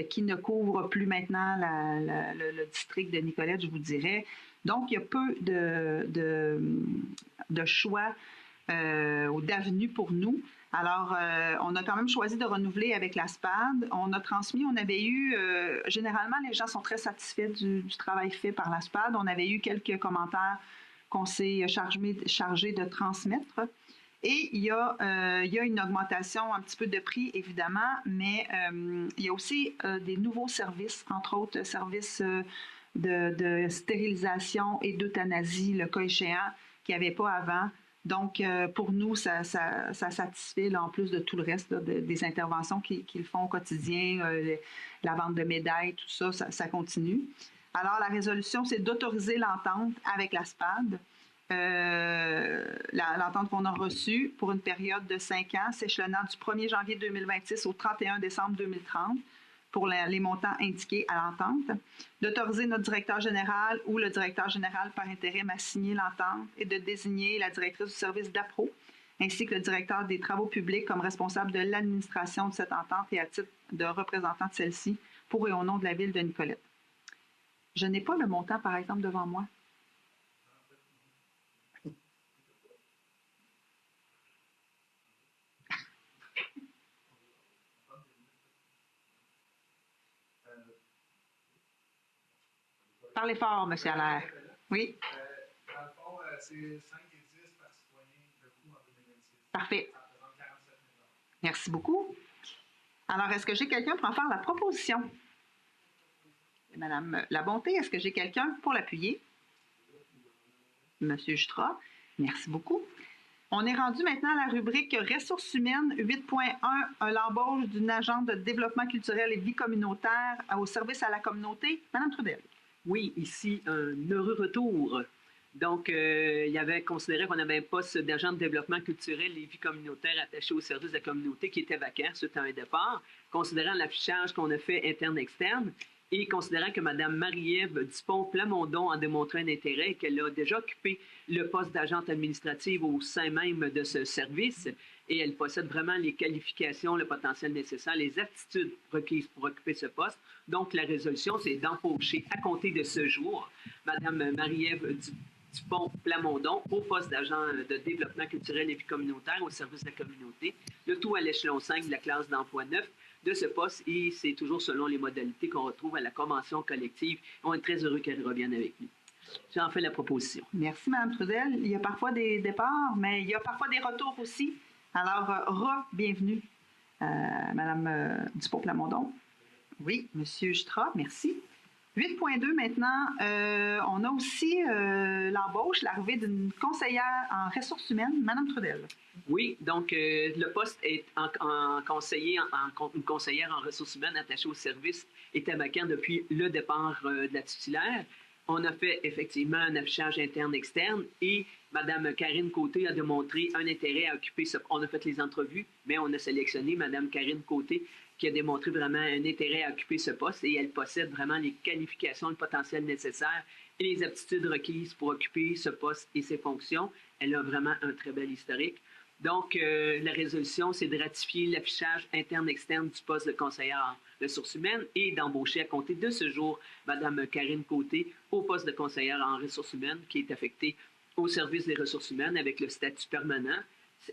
qui ne couvre plus maintenant le district de Nicolette, je vous dirais. Donc, il y a peu de choix ou d'avenues pour nous. Alors, on a quand même choisi de renouveler avec la SPAD. On a transmis, on avait eu, généralement, les gens sont très satisfaits du travail fait par la SPAD. On avait eu quelques commentaires qu'on s'est chargé de transmettre. Et il y a une augmentation un petit peu de prix, évidemment, mais il y a aussi des nouveaux services, entre autres services de stérilisation et d'euthanasie, le cas échéant, qu'il n'y avait pas avant. Donc, pour nous, ça satisfait, là, en plus de tout le reste là, des interventions qu'ils font au quotidien, la vente de médailles, tout ça, ça continue. Alors, la résolution, c'est d'autoriser l'entente avec la SPAD, l'entente qu'on a reçue pour une période de 5 ans, s'échelonnant du 1er janvier 2026 au 31 décembre 2030 pour les montants indiqués à l'entente, d'autoriser notre directeur général ou le directeur général par intérim à signer l'entente et de désigner la directrice du service d'APRO ainsi que le directeur des travaux publics comme responsable de l'administration de cette entente et à titre de représentant de celle-ci pour et au nom de la ville de Nicolette. Je n'ai pas le montant, par exemple, devant moi. Parlez fort, M. Allaire. Oui. Dans le fond, c'est 5 et 10 par citoyen de coût en 2026. Parfait. Ça représente 47 000 $. Merci beaucoup. Alors, est-ce que j'ai quelqu'un pour en faire la proposition? Madame Labonté, est-ce que j'ai quelqu'un pour l'appuyer? Monsieur Jutra, merci beaucoup. On est rendu maintenant à la rubrique ressources humaines 8.1, l'embauche d'une agente de développement culturel et vie communautaire au service à la communauté. Madame Trudel. Oui, ici, un heureux retour. Donc, il y avait considéré qu'on avait un poste d'agent de développement culturel et vie communautaire attaché au service de la communauté qui était vacant suite à un départ, considérant l'affichage qu'on a fait interne-externe et considérant que Mme Marie-Ève Dupont-Plamondon a démontré un intérêt et qu'elle a déjà occupé le poste d'agente administrative au sein même de ce service et elle possède vraiment les qualifications, le potentiel nécessaire, les aptitudes requises pour occuper ce poste. Donc, la résolution, c'est d'embaucher à compter de ce jour Mme Marie-Ève Dupont-Plamondon au poste d'agent de développement culturel et vie communautaire au service de la communauté, le tout à l'échelon 5 de la classe d'emploi 9 de ce poste et c'est toujours selon les modalités qu'on retrouve à la convention collective. On est très heureux qu'elle revienne avec nous. J'en fais la proposition. Merci, Mme Trudel. Il y a parfois des départs, mais il y a parfois des retours aussi. Alors, bienvenue, Mme Dupont-Plamondon. Oui, M. Jutra, merci. 8.2 maintenant, on a aussi l'embauche, l'arrivée d'une conseillère en ressources humaines, Mme Trudel. Oui, donc le poste est une conseillère en ressources humaines attachée au service était vacant depuis le départ de la titulaire. On a fait effectivement un affichage interne-externe et Mme Karine Côté a démontré un intérêt à occuper ce poste. On a fait les entrevues, mais on a sélectionné Mme Karine Côté qui a démontré vraiment un intérêt à occuper ce poste et elle possède vraiment les qualifications, le potentiel nécessaire et les aptitudes requises pour occuper ce poste et ses fonctions. Elle a vraiment un très bel historique. Donc, la résolution, c'est de ratifier l'affichage interne-externe du poste de conseillère en ressources humaines et d'embaucher à compter de ce jour Mme Karine Côté au poste de conseillère en ressources humaines qui est affectée au service des ressources humaines avec le statut permanent,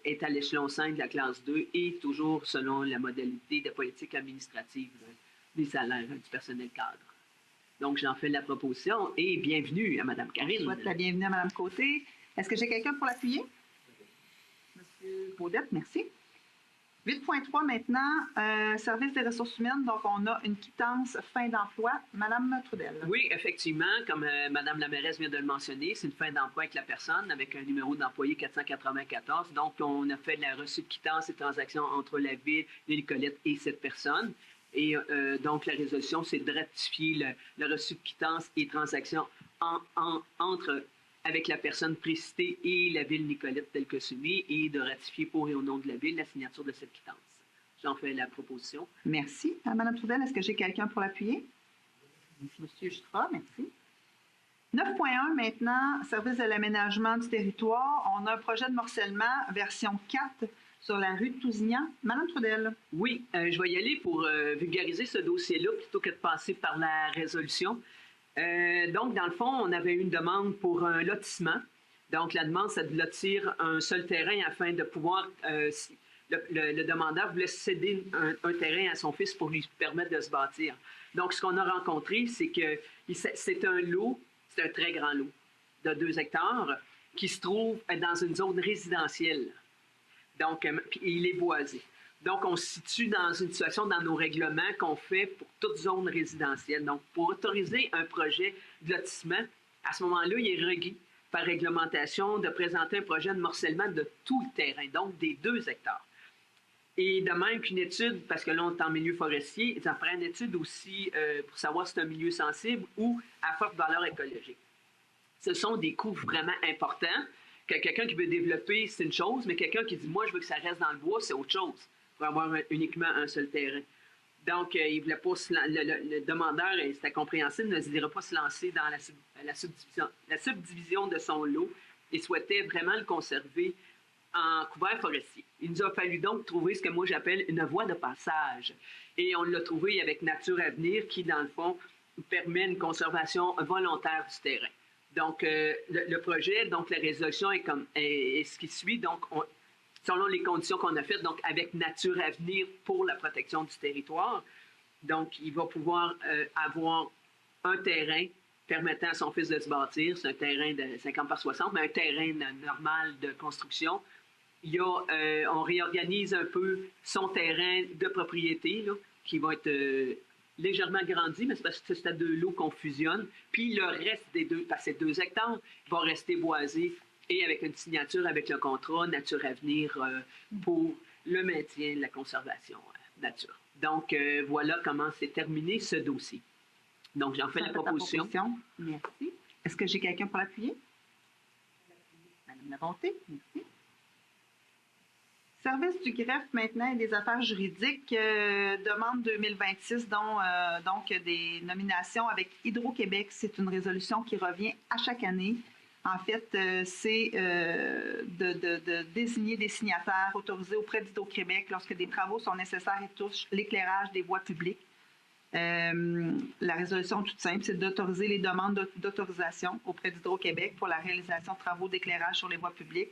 est à l'échelon 5 de la classe 2 et toujours selon la modalité de politique administrative des salaires du personnel cadre. Donc, j'en fais la proposition et bienvenue à Mme Karine. Je souhaite la bienvenue à Mme Côté. Est-ce que j'ai quelqu'un pour l'appuyer? Monsieur Baudette, merci. 8.3 maintenant, service des ressources humaines. Donc, on a une quittance fin d'emploi. Mme Trudel. Oui, effectivement, comme Mme la mairesse vient de le mentionner, c'est une fin d'emploi avec la personne, avec un numéro d'employé 494. Donc, on a fait la reçue de quittance et transaction entre la ville, Nicolette et cette personne. Et donc, la résolution, c'est de ratifier le reçu de quittance et transaction entre avec la personne précitée et la ville Nicolette telle que soumise et de ratifier pour et au nom de la ville la signature de cette quittance. J'en fais la proposition. Merci. Mme Trudel, est-ce que j'ai quelqu'un pour l'appuyer? Monsieur Jutra, merci. 9.1 maintenant, service de l'aménagement du territoire. On a un projet de morcellement, version 4, sur la rue de Tousignan. Mme Trudel. Oui, je vais y aller pour vulgariser ce dossier-là plutôt que de passer par la résolution. Donc, dans le fond, on avait une demande pour un lotissement. Donc, la demande, c'est de lotir un seul terrain afin de pouvoir... le demandeur voulait céder un terrain à son fils pour lui permettre de se bâtir. Donc, ce qu'on a rencontré, c'est que c'est un lot, c'est un très grand lot de 2 hectares qui se trouve dans une zone résidentielle. Donc, puis il est boisé. Donc, on se situe dans une situation dans nos règlements qu'on fait pour toute zone résidentielle. Donc, pour autoriser un projet de lotissement, à ce moment-là, il est requis par réglementation de présenter un projet de morcellement de tout le terrain, donc des 2 hectares. Et de même qu'une étude, parce que là, on est en milieu forestier, ça prend une étude aussi pour savoir si c'est un milieu sensible ou à forte valeur écologique. Ce sont des coûts vraiment importants. Que quelqu'un qui veut développer, c'est une chose, mais quelqu'un qui dit « moi, je veux que ça reste dans le bois », c'est autre chose, pour avoir uniquement un seul terrain. Donc, il voulait pas le demandeur, et c'était compréhensible, ne désirait pas se lancer dans la subdivision de son lot et souhaitait vraiment le conserver en couvert forestier. Il nous a fallu donc trouver ce que moi j'appelle une voie de passage. Et on l'a trouvé avec Nature Avenir qui, dans le fond, permet une conservation volontaire du terrain. Donc, le projet, donc la résolution est ce qui suit. Donc, selon les conditions qu'on a faites, donc avec Nature Avenir pour la protection du territoire. Donc, il va pouvoir avoir un terrain permettant à son fils de se bâtir. C'est un terrain de 50 par 60, mais un terrain normal de construction. On réorganise un peu son terrain de propriété, là, qui va être légèrement grandi, mais c'est parce que c'est à 2 lots qu'on fusionne. Puis le reste des 2, parce que c'est 2 hectares, va rester boisé et avec une signature avec le contrat Nature Avenir pour le maintien de la conservation nature. Donc, voilà comment s'est terminé ce dossier. Donc, j'en fais la proposition. Merci. Est-ce que j'ai quelqu'un pour l'appuyer? Madame Labonté, merci. Service du greffe maintenant et des affaires juridiques, demande 2026, donc des nominations avec Hydro-Québec. C'est une résolution qui revient à chaque année. En fait, c'est de désigner des signataires autorisés auprès d'Hydro-Québec lorsque des travaux sont nécessaires et touchent l'éclairage des voies publiques. La résolution toute simple, c'est d'autoriser les demandes d'autorisation auprès d'Hydro-Québec pour la réalisation de travaux d'éclairage sur les voies publiques,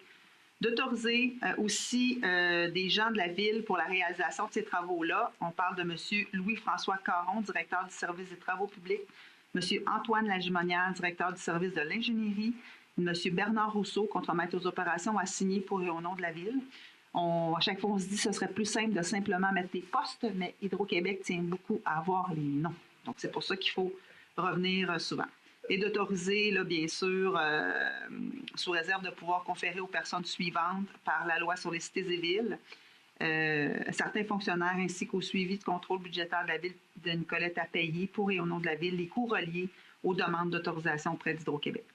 d'autoriser aussi des gens de la Ville pour la réalisation de ces travaux-là. On parle de M. Louis-François Caron, directeur du service des travaux publics, M. Antoine Lagimonière, directeur du service de l'ingénierie, M. Bernard Rousseau, contremaître aux opérations, a signé pour et au nom de la Ville. À chaque fois, on se dit que ce serait plus simple de simplement mettre des postes, mais Hydro-Québec tient beaucoup à avoir les noms. Donc, c'est pour ça qu'il faut revenir souvent. Et d'autoriser, là, bien sûr, sous réserve de pouvoir conférer aux personnes suivantes par la loi sur les cités et villes, certains fonctionnaires ainsi qu'au suivi de contrôle budgétaire de la Ville de Nicolette à payer pour et au nom de la Ville les coûts reliés aux demandes d'autorisation auprès d'Hydro-Québec.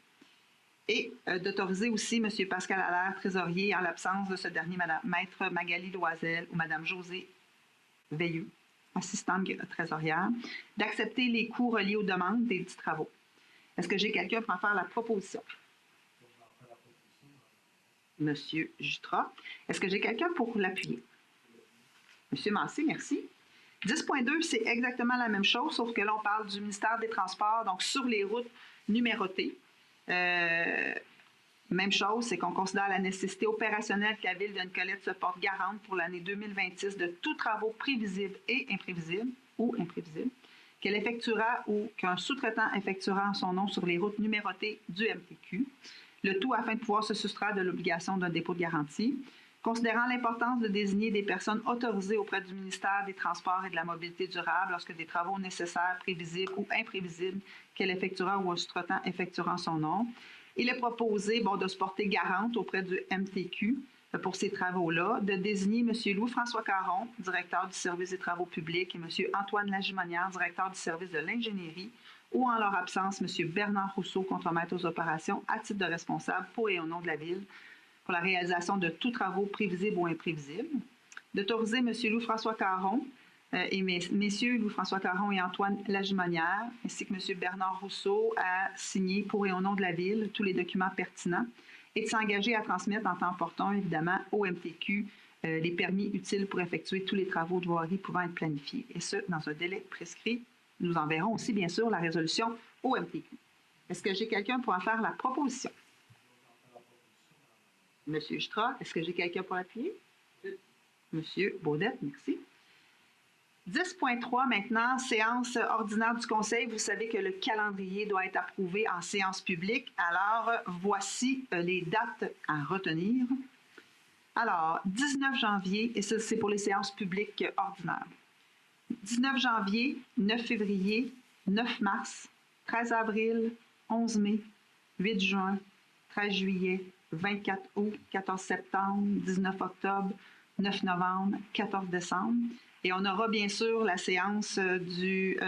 Et d'autoriser aussi M. Pascal Allaire, trésorier, en l'absence de ce dernier, Maître Magali Loisel ou Mme Josée Veilleux, assistante trésorière, d'accepter les coûts reliés aux demandes des dits travaux. Est-ce que j'ai quelqu'un pour en faire la proposition? M. Jutras. Est-ce que j'ai quelqu'un pour l'appuyer? M. Massé, merci. 10.2, c'est exactement la même chose, sauf que là, on parle du ministère des Transports, donc sur les routes numérotées. Même chose, c'est qu'on considère la nécessité opérationnelle que la Ville de Nicolette se porte garante pour l'année 2026 de tous travaux prévisibles et imprévisibles, qu'elle effectuera ou qu'un sous-traitant effectuera en son nom sur les routes numérotées du MTQ, le tout afin de pouvoir se soustraire de l'obligation d'un dépôt de garantie. Considérant l'importance de désigner des personnes autorisées auprès du ministère des Transports et de la Mobilité durable lorsque des travaux nécessaires, prévisibles ou imprévisibles qu'elle effectuera ou un sous-traitant effectuera en son nom, il est proposé de se porter garante auprès du MTQ pour ces travaux-là, de désigner M. Louis-François Caron, directeur du service des travaux publics, et M. Antoine Lagimonière, directeur du service de l'ingénierie, ou en leur absence, M. Bernard Rousseau, contremaître aux opérations, à titre de responsable pour et au nom de la Ville, pour la réalisation de tous travaux prévisibles ou imprévisibles. D'autoriser M. Louis-François Caron et messieurs Louis-François Caron et Antoine Lagimonière, ainsi que M. Bernard Rousseau, à signer pour et au nom de la Ville tous les documents pertinents et de s'engager à transmettre en temps opportun, évidemment, au MTQ les permis utiles pour effectuer tous les travaux de voirie pouvant être planifiés, et ce, dans un délai prescrit. Nous enverrons aussi, bien sûr, la résolution au MTQ. Est-ce que j'ai quelqu'un pour en faire la proposition? M. Jutras, est-ce que j'ai quelqu'un pour l'appuyer? M. Baudette, merci. 10.3 maintenant, séance ordinaire du Conseil. Vous savez que le calendrier doit être approuvé en séance publique. Alors, voici les dates à retenir. Alors, 19 janvier, et ça, c'est pour les séances publiques ordinaires. 19 janvier, 9 février, 9 mars, 13 avril, 11 mai, 8 juin, 13 juillet, 24 août, 14 septembre, 19 octobre, 9 novembre, 14 décembre. Et on aura bien sûr la séance du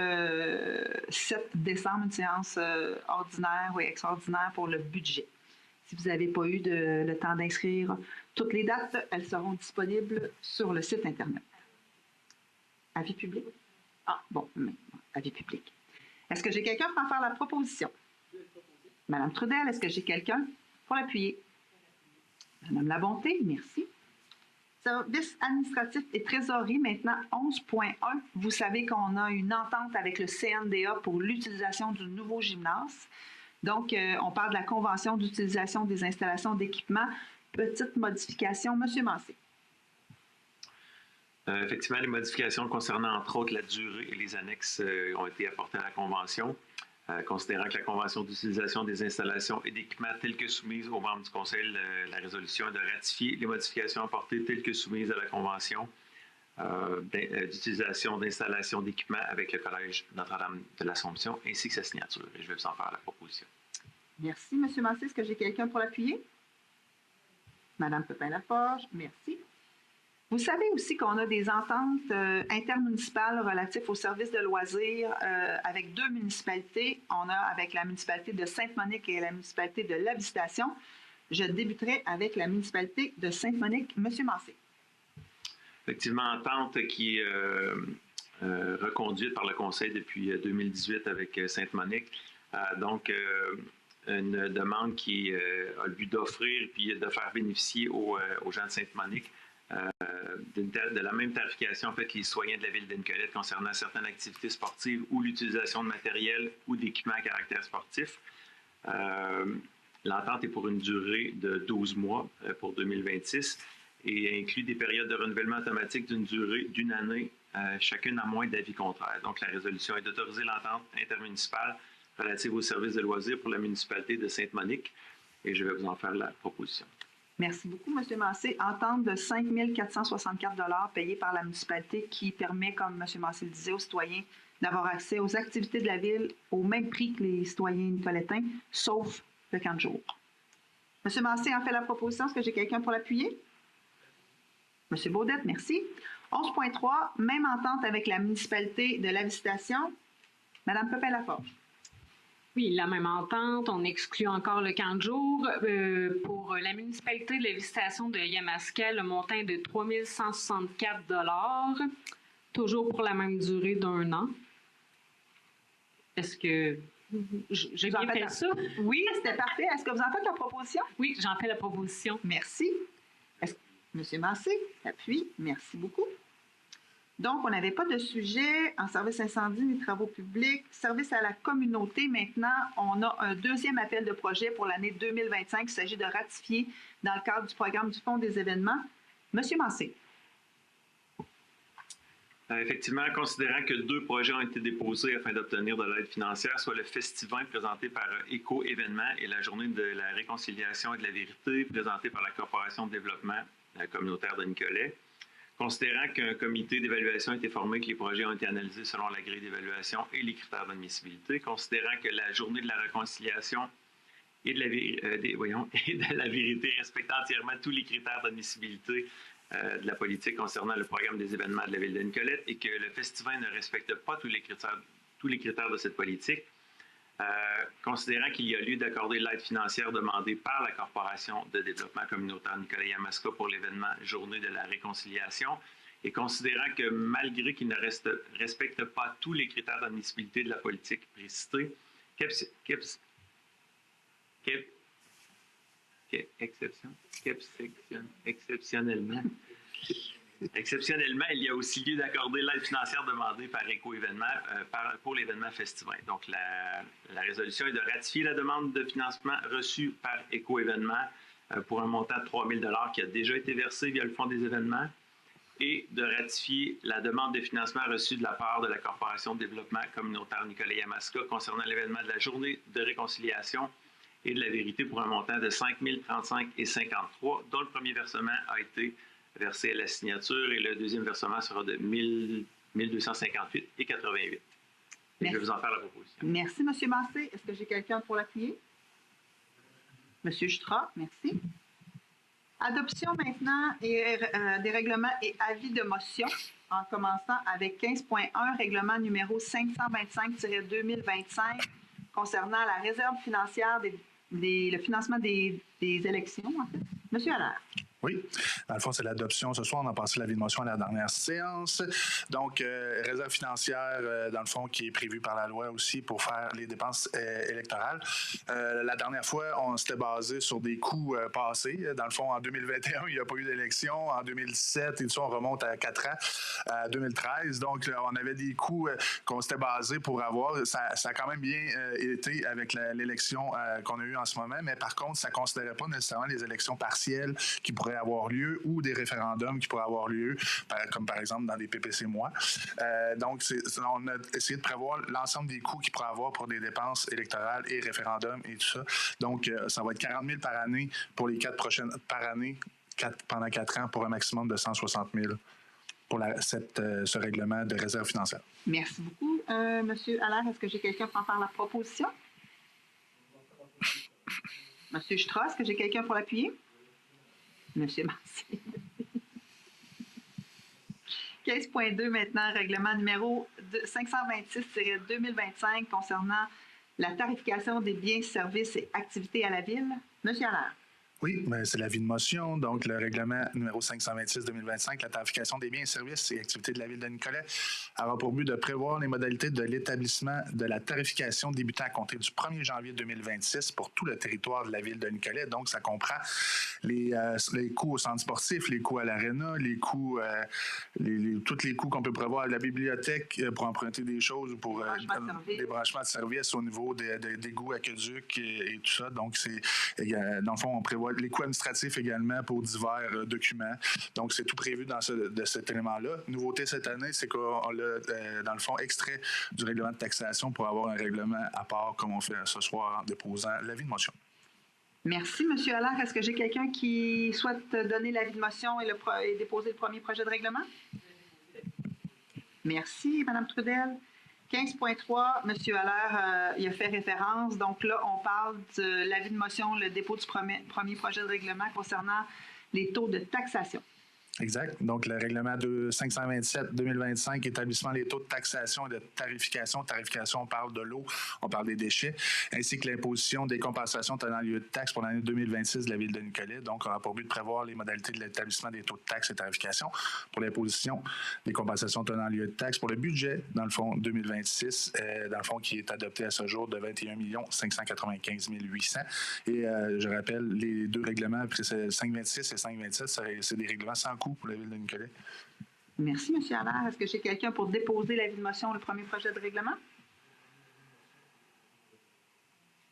7 décembre, une séance ordinaire ou extraordinaire pour le budget. Si vous n'avez pas eu le temps d'inscrire toutes les dates, elles seront disponibles sur le site Internet. Avis public? Ah, bon, avis public. Est-ce que j'ai quelqu'un pour en faire la proposition? Madame Trudel, est-ce que j'ai quelqu'un pour l'appuyer? Madame Labonté, merci. Service administratif et trésorerie, maintenant 11.1. Vous savez qu'on a une entente avec le CNDA pour l'utilisation du nouveau gymnase. Donc, on parle de la convention d'utilisation des installations d'équipement. Petite modification. Monsieur Massé. Effectivement, les modifications concernant, entre autres, la durée et les annexes ont été apportées à la Convention, considérant que la Convention d'utilisation des installations et d'équipements telles que soumises aux membres du Conseil, la résolution est de ratifier les modifications apportées telles que soumises à la Convention d'utilisation d'installations d'équipements avec le Collège Notre-Dame de l'Assomption, ainsi que sa signature. Et je vais vous en faire la proposition. Merci, M. Massé. Est-ce que j'ai quelqu'un pour l'appuyer? Mme Pepin-Laforge, merci. Vous savez aussi qu'on a des ententes intermunicipales relatives aux services de loisirs avec deux municipalités. On a avec la municipalité de Sainte-Monique et la municipalité de Labustation. Je débuterai avec la municipalité de Sainte-Monique. Monsieur Massé. Effectivement, entente qui est reconduite par le Conseil depuis 2018 avec Sainte-Monique. Donc, une demande qui a le but d'offrir puis de faire bénéficier aux gens de Sainte-Monique de la même tarification en fait, que les citoyens de la ville d'Nicolette concernant certaines activités sportives ou l'utilisation de matériel ou d'équipements à caractère sportif. L'entente est pour une durée de 12 mois pour 2026 et inclut des périodes de renouvellement automatique d'une durée d'une année, chacune à moins d'avis contraires. Donc, la résolution est d'autoriser l'entente intermunicipale relative aux services de loisirs pour la municipalité de Sainte-Monique et je vais vous en faire la proposition. Merci beaucoup, M. Massé. Entente de 5 464 payée par la municipalité qui permet, comme M. Massé le disait, aux citoyens d'avoir accès aux activités de la ville au même prix que les citoyens nicolétains, sauf le camp de jour. M. Massé en fait la proposition. Est-ce que j'ai quelqu'un pour l'appuyer? M. Baudette, merci. 11.3, même entente avec la municipalité de Labustation. Mme Pepin-Laforge. Oui, la même entente. On exclut encore le camp de jour. Pour la municipalité de la visitation de Yamaska, le montant est de 3 164 $, toujours pour la même durée d'1 an. Est-ce que j'ai bien fait ça? Oui, c'était parfait. Est-ce que vous en faites la proposition? Oui, j'en fais la proposition. Merci. Monsieur Massé, appuie. Merci beaucoup. Donc, on n'avait pas de sujet en service incendie ni travaux publics. Service à la communauté, maintenant, on a un deuxième appel de projet pour l'année 2025. Il s'agit de ratifier dans le cadre du programme du Fonds des événements. Monsieur Massé. Effectivement, considérant que 2 projets ont été déposés afin d'obtenir de l'aide financière, soit le Festivin présenté par Éco-Événements et la Journée de la réconciliation et de la vérité présentée par la Corporation de développement communautaire de Nicolet. Considérant qu'un comité d'évaluation a été formé, que les projets ont été analysés selon la grille d'évaluation et les critères d'admissibilité, considérant que la Journée de la réconciliation et de la vérité respecte entièrement tous les critères d'admissibilité de la politique concernant le programme des événements de la ville de Nicolette et que le Festivin ne respecte pas tous les critères de cette politique, considérant qu'il y a lieu d'accorder l'aide financière demandée par la Corporation de développement communautaire Nicolet-Yamaska pour l'événement Journée de la réconciliation, et considérant que malgré qu'il ne respecte pas tous les critères d'admissibilité de la politique précitée, exceptionnellement, il y a aussi lieu d'accorder l'aide financière demandée par Éco-Événements pour l'événement Festivin. Donc, la résolution est de ratifier la demande de financement reçue par Éco-Événements pour un montant de 3 000 $ qui a déjà été versé via le Fonds des événements et de ratifier la demande de financement reçue de la part de la Corporation de développement communautaire Nicolet-Yamaska concernant l'événement de la Journée de réconciliation et de la vérité pour un montant de 5 035,53 $, dont le premier versement a été versé à la signature et le deuxième versement sera de 1 258,88 $. Et je vais vous en faire la proposition. Merci, M. Massé. Est-ce que j'ai quelqu'un pour l'appuyer? M. Jutra, merci. Adoption maintenant des règlements et avis de motion, en commençant avec 15.1, règlement numéro 525-2025 concernant la réserve financière, le financement des élections, en fait. M. Allaire. Oui, dans le fond, c'est l'adoption. Ce soir, on a passé l'avis de motion à la dernière séance. Donc, réserve financière, dans le fond, qui est prévue par la loi aussi pour faire les dépenses électorales. La dernière fois, on s'était basé sur des coûts passés. Dans le fond, en 2021, il n'y a pas eu d'élection. En 2017, et tout ça, on remonte à 4 ans, à 2013. Donc, là, on avait des coûts qu'on s'était basés pour avoir. Ça a quand même bien été avec l'élection qu'on a eue en ce moment, mais par contre, ça ne considérait pas nécessairement les élections partielles qui pourraient avoir lieu ou des référendums qui pourraient avoir lieu, comme par exemple dans les PPC-moi. Donc, on a essayé de prévoir l'ensemble des coûts qu'il pourrait avoir pour des dépenses électorales et référendums et tout ça. Donc, ça va être 40 000 par année pour les 4 prochaines par année, pendant 4 ans, pour un maximum de 160 000 pour ce règlement de réserve financière. Merci beaucoup. Monsieur Allaire, est-ce que j'ai quelqu'un pour en faire la proposition? Monsieur Jutra, est-ce que j'ai quelqu'un pour l'appuyer? Monsieur Massé. 15.2 maintenant, règlement numéro 526-2025 concernant la tarification des biens, services et activités à la Ville. Monsieur Allaire. Oui, mais c'est l'avis de motion. Donc, le règlement numéro 526-2025, la tarification des biens, services et activités de la Ville de Nicolet, aura pour but de prévoir les modalités de l'établissement de la tarification débutant à compter du 1er janvier 2026 pour tout le territoire de la Ville de Nicolet. Donc, ça comprend les coûts au centre sportif, les coûts à l'aréna, les coûts, tous les coûts qu'on peut prévoir à la bibliothèque pour emprunter des choses, pour des branchements de services au niveau des égouts aqueducs et tout ça. Donc, dans le fond, on prévoit les coûts administratifs également pour divers documents. Donc, c'est tout prévu de cet élément-là. Nouveauté cette année, c'est qu'on l'a, dans le fond, extrait du règlement de taxation pour avoir un règlement à part, comme on fait ce soir en déposant l'avis de motion. Merci, M. Allaire. Est-ce que j'ai quelqu'un qui souhaite donner l'avis de motion et déposer le premier projet de règlement? Merci, Mme Trudel. 15.3, M. Allaire y a fait référence. Donc là, on parle de l'avis de motion, le dépôt du premier projet de règlement concernant les taux de taxation. Exact. Donc, le règlement de 527-2025, établissement des taux de taxation et de tarification. Tarification, on parle de l'eau, on parle des déchets, ainsi que l'imposition des compensations tenant lieu de taxes pour l'année 2026 de la Ville de Nicolet. Donc, on a pour but de prévoir les modalités de l'établissement des taux de taxes et tarification pour l'imposition des compensations tenant lieu de taxes pour le budget, dans le fond, 2026, dans le fond, qui est adopté à ce jour de 21 595 800. Et je rappelle, les deux règlements, 526 et 527, c'est des règlements sans coût pour la Ville de Nicolet. Merci, M. Allaire. Est-ce que j'ai quelqu'un pour déposer l'avis de motion, le premier projet de règlement?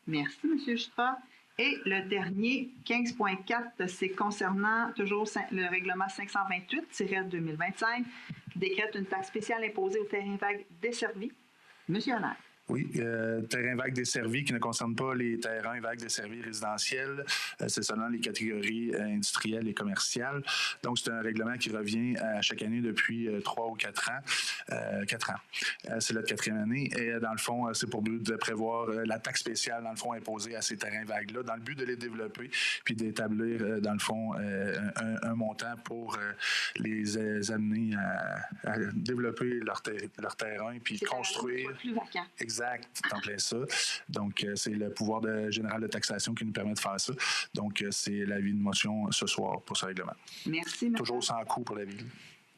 Merci, M. Jutra. Et le dernier, 15.4, c'est concernant toujours le règlement 528-2025 qui décrète une taxe spéciale imposée aux terrains vagues desservis. M. Allaire. Oui, terrain vague desservi qui ne concerne pas les terrains vagues desservis résidentiels, c'est seulement les catégories industrielles et commerciales. Donc, c'est un règlement qui revient à chaque année depuis 3 ou 4 ans. 4 ans. C'est notre 4e année. Et dans le fond, c'est pour but de prévoir la taxe spéciale, dans le fond, imposée à ces terrains vagues-là, dans le but de les développer, puis d'établir, dans le fond, un montant pour les amener à développer leur terrain, puis construire. Plus vacant. Exact, en plein ça. Donc, c'est le pouvoir général de taxation qui nous permet de faire ça. Donc, c'est l'avis de motion ce soir pour ce règlement. Merci, M. Toujours sans coût pour la Ville.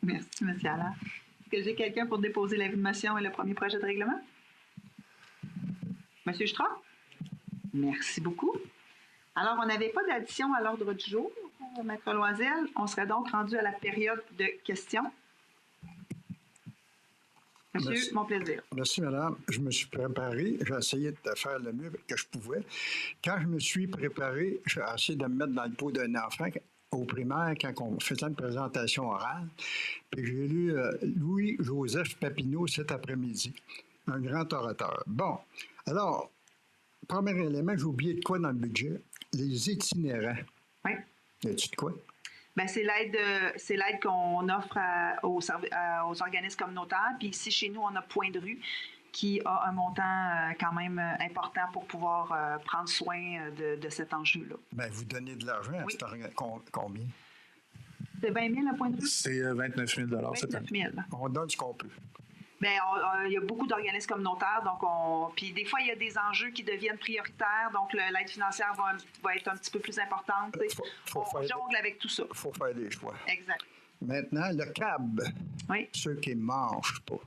Merci, M. Allaire. Est-ce que j'ai quelqu'un pour déposer l'avis de motion et le premier projet de règlement? M. Jutra? Merci beaucoup. Alors, on n'avait pas d'addition à l'ordre du jour, Maître Loisel. On serait donc rendu à la période de questions. Monsieur, mon plaisir. Merci, madame. Je me suis préparé. J'ai essayé de faire le mieux que je pouvais. Quand je me suis préparé, j'ai essayé de me mettre dans le pot d'un enfant au primaire quand on faisait une présentation orale. Puis j'ai lu Louis-Joseph Papineau cet après-midi, un grand orateur. Bon, alors, premier élément, j'ai oublié de quoi dans le budget? Les itinérants. Oui. Y a-tu de quoi? Bien, c'est l'aide qu'on offre aux organismes communautaires. Puis ici, chez nous, on a Point de rue qui a un montant quand même important pour pouvoir prendre soin de cet enjeu-là. Bien, vous donnez de l'argent à cet combien? C'est 20 000 à Point de rue? C'est 29 000 cette année. 29 000. On donne ce qu'on peut. Bien, il y a beaucoup d'organismes communautaires, donc puis des fois, il y a des enjeux qui deviennent prioritaires, donc l'aide financière va être un petit peu plus importante. On jongle avec tout ça. Il faut faire des choix. Exact. Maintenant, le CAB, Oui. ceux qui ne mangent pas.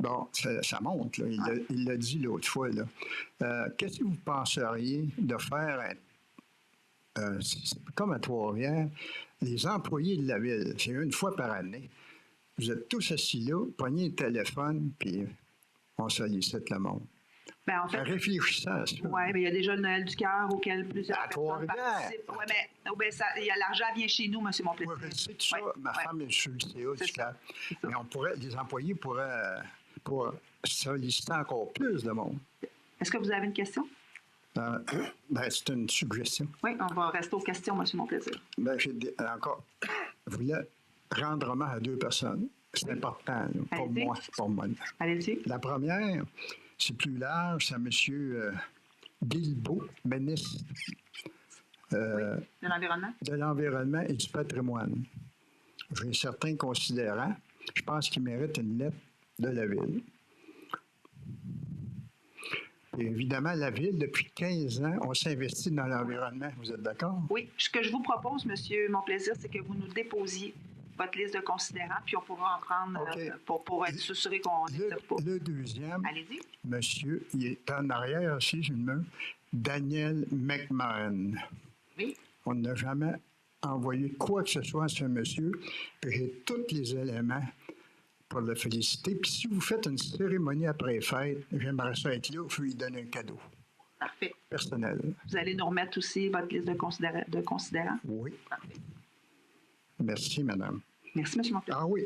Bon, ça monte, là. Il l'a dit l'autre fois. Qu'est-ce que vous penseriez de faire, comme à Trois-Rivières, les employés de la ville, c'est une fois par année, vous êtes tous assis là, pognez le téléphone, puis on sollicite le monde. Bien, en fait, réfléchissez à ça. Oui, mais il y a déjà le Noël du cœur auquel plusieurs personnes participent. Oui, mais l'argent vient chez nous, M. Monplaisir. Oui, c'est tout ça. Ma femme est sur le CA du CAB. Mais les employés pourraient solliciter encore plus de monde. Est-ce que vous avez une question? C'est une suggestion. Oui, on va rester aux questions, M. Monplaisir. Encore, je voulais rendre hommage à 2 personnes. C'est important, là, pour moi. Allez-y. La première, c'est plus large, c'est M. Guilbeault, ministre de l'Environnement. De l'Environnement et du Patrimoine. J'ai certains considérants. Je pense qu'il mérite une lettre de la Ville. Et évidemment, la Ville, depuis 15 ans, on s'investit dans l'environnement. Vous êtes d'accord? Oui. Ce que je vous propose, M. Monplaisir, c'est que vous nous déposiez votre liste de considérants, puis on pourra en prendre pour être assuré qu'on n'hésite pas. Le deuxième, allez-y. Monsieur, il est en arrière aussi, je me Daniel McMahon. Oui. On n'a jamais envoyé quoi que ce soit à ce monsieur. J'ai tous les éléments pour le féliciter. Puis si vous faites une cérémonie après fête, j'aimerais ça être là, je vais lui donner un cadeau. Parfait. Personnel. Vous allez nous remettre aussi votre liste de considérants? Oui. Parfait. Merci, madame. Merci, M. Monplaisir. Ah oui.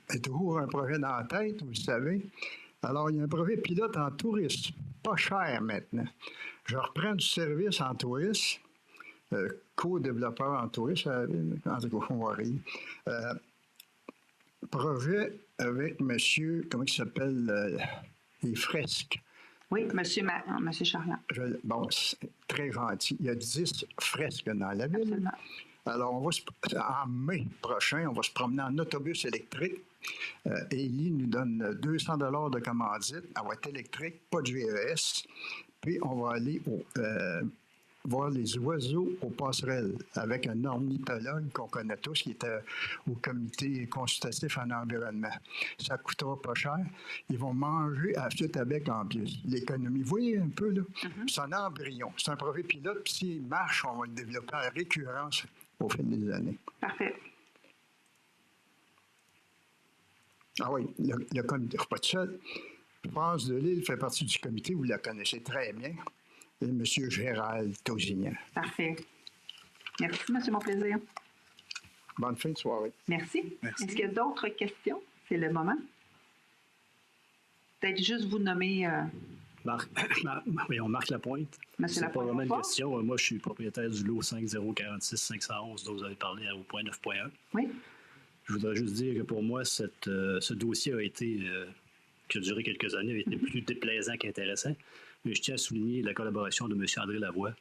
Il y a toujours un projet dans la tête, vous le savez. Alors, il y a un projet pilote en tourisme. Pas cher maintenant. Je reprends du service en tourisme. Co-développeur en tourisme. En tout cas, on va rire. Projet avec monsieur, comment il s'appelle, les fresques. Oui, monsieur Charland. Bon, c'est très gentil. Il y a 10 fresques dans la ville. Absolument. Alors, en mai prochain, on va se promener en autobus électrique. Élie nous donne 200 $ de commandite. Elle va être électrique, pas de GES. Puis, on va aller voir les oiseaux aux passerelles avec un ornithologue qu'on connaît tous, qui était au comité consultatif en environnement. Ça ne coûtera pas cher. Ils vont manger à flûte à bec en plus. L'économie, vous voyez un peu, là? C'est un embryon. C'est un projet pilote, puis s'il marche, on va le développer à récurrence au fil des années. Parfait. Ah oui, le comité, je ne suis pas tout seul. France de Lille fait partie du comité, vous la connaissez très bien. Et M. Gérald Tausignan. Parfait. Merci, M. Monplaisir. Bonne fin de soirée. Merci. Merci. Est-ce qu'il y a d'autres questions? C'est le moment. Peut-être juste vous nommer... on marque la pointe. Monsieur C'est pas Lapointe, vraiment une bonsoir. question. Moi, je suis propriétaire du lot 5046-511 dont vous avez parlé au point 9.1. Oui. Je voudrais juste dire que pour moi, ce dossier qui a duré quelques années, a été plus déplaisant qu'intéressant. Mais je tiens à souligner la collaboration de M. André Lavoie,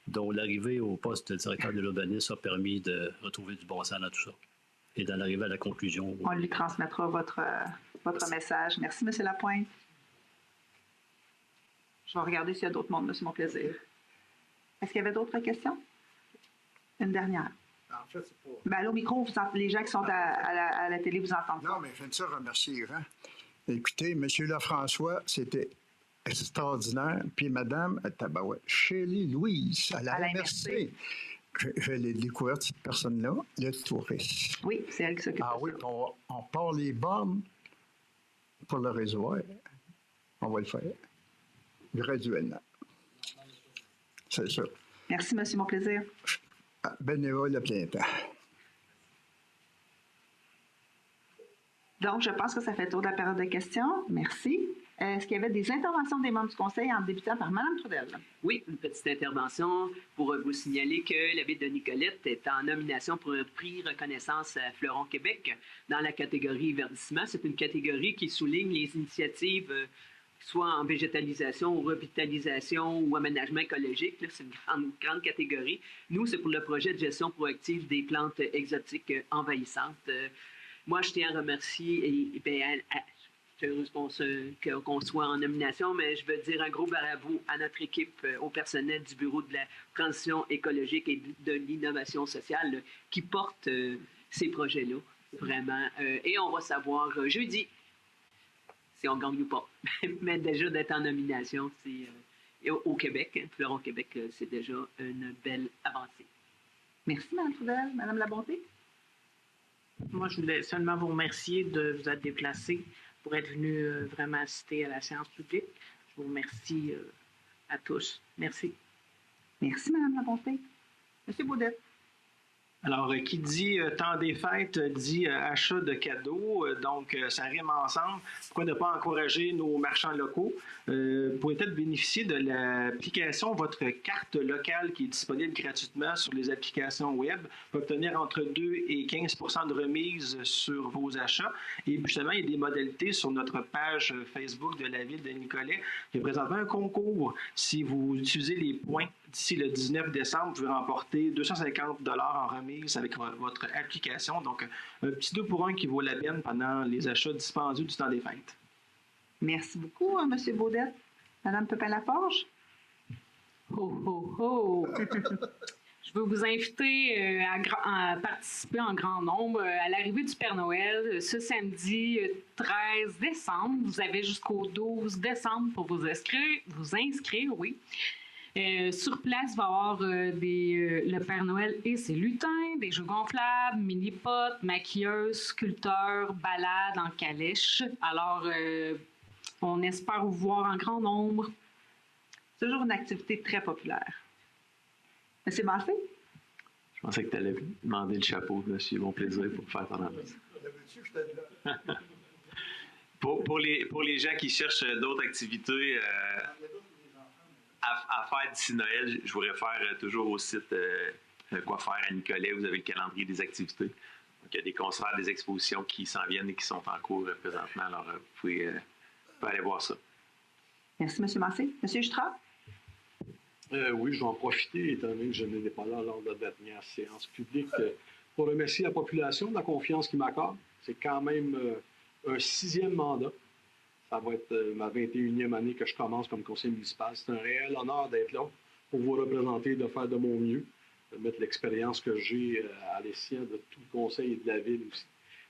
dont l'arrivée au poste de directeur de l'urbanisme a permis de retrouver du bon sens dans tout ça et d'en arriver à la conclusion. On lui transmettra votre message. Merci, M. Lapointe. Je vais regarder s'il y a d'autres mondes, M. Monplaisir. Est-ce qu'il y avait d'autres questions? Une dernière. En fait, c'est pas... Ben, allô, au micro, les gens qui sont à la télé vous entendent. Non, mais je viens de ça remercier les gens. Écoutez, M. Lefrançois, c'était extraordinaire. Puis Mme Shelley Louise, à la MRC. Je l'ai découverte, cette personne-là, le touriste. Oui, c'est elle qui s'occupe Ah de oui, ça. on part les bornes pour le réservoir. On va le faire graduellement. C'est ça. Merci, M. Monplaisir. Bénévole à plein temps. Donc, je pense que ça fait le tour de la période de questions. Merci. Est-ce qu'il y avait des interventions des membres du Conseil en débutant par Mme Trudel? Oui, une petite intervention pour vous signaler que la ville de Nicolette est en nomination pour un prix reconnaissance à Fleuron Québec dans la catégorie verdissement. C'est une catégorie qui souligne les initiatives soit en végétalisation, ou revitalisation ou aménagement écologique. Là, c'est une grande catégorie. Nous, c'est pour le projet de gestion proactive des plantes exotiques envahissantes. Moi, je tiens à remercier, je suis heureuse qu'on soit en nomination, mais je veux dire un gros bravo à notre équipe, au personnel du Bureau de la transition écologique et de l'innovation sociale là, qui porte ces projets-là, vraiment. Et on va savoir jeudi si on gagne ou pas. Mais déjà d'être en nomination, c'est au Québec, Fleuron Québec, c'est déjà une belle avancée. Merci, Mme Trudel. Madame Labonté? Moi, je voulais seulement vous remercier de vous être déplacé pour être venu vraiment assister à la séance publique. Je vous remercie à tous. Merci. Merci, Mme Labonté. Monsieur Baudette? Alors, qui dit temps des fêtes dit achat de cadeaux, donc ça rime ensemble. Pourquoi ne pas encourager nos marchands locaux? Vous pouvez peut-être bénéficier de l'application Votre carte locale qui est disponible gratuitement sur les applications web. Vous pouvez obtenir entre 2 et 15 % de remise sur vos achats. Et justement, il y a des modalités sur notre page Facebook de la ville de Nicolet. Il y a présentement un concours. Si vous utilisez les points d'ici le 19 décembre, vous pouvez remporter 250 $ en remise avec votre application. Donc, un petit 2 pour 1 qui vaut la peine pendant les achats dispendieux du temps des fêtes. Merci beaucoup, M. Baudette. Mme Pepin-Laforge? Ho, ho, ho! Je veux vous inviter à participer en grand nombre à l'arrivée du Père Noël ce samedi 13 décembre. Vous avez jusqu'au 12 décembre pour vous inscrire, oui. Sur place, il va y avoir le Père Noël et ses lutins, des jeux gonflables, mini-potes, maquilleuses, sculpteurs, balades en calèche. Alors, on espère vous voir en grand nombre. C'est toujours une activité très populaire. Monsieur Massé? Je pensais que tu allais demander le chapeau, monsieur. Bon plaisir pour faire ton annonce. Pour les gens qui cherchent d'autres activités à faire d'ici Noël, je vous réfère toujours au site Quoi faire à Nicolet. Vous avez le calendrier des activités. Donc, il y a des concerts, des expositions qui s'en viennent et qui sont en cours présentement. Alors, vous pouvez aller voir ça. Merci, M. Massé. M. Jutra? Oui, je vais en profiter, étant donné que je n'étais pas là lors de la dernière séance publique, pour remercier la population de la confiance qu'ils m'accorde. C'est quand même un 6e mandat. Ça va être ma 21e année que je commence comme conseiller municipal. C'est un réel honneur d'être là pour vous représenter, de faire de mon mieux, de mettre l'expérience que j'ai à l'essieu de tout le conseil et de la ville aussi.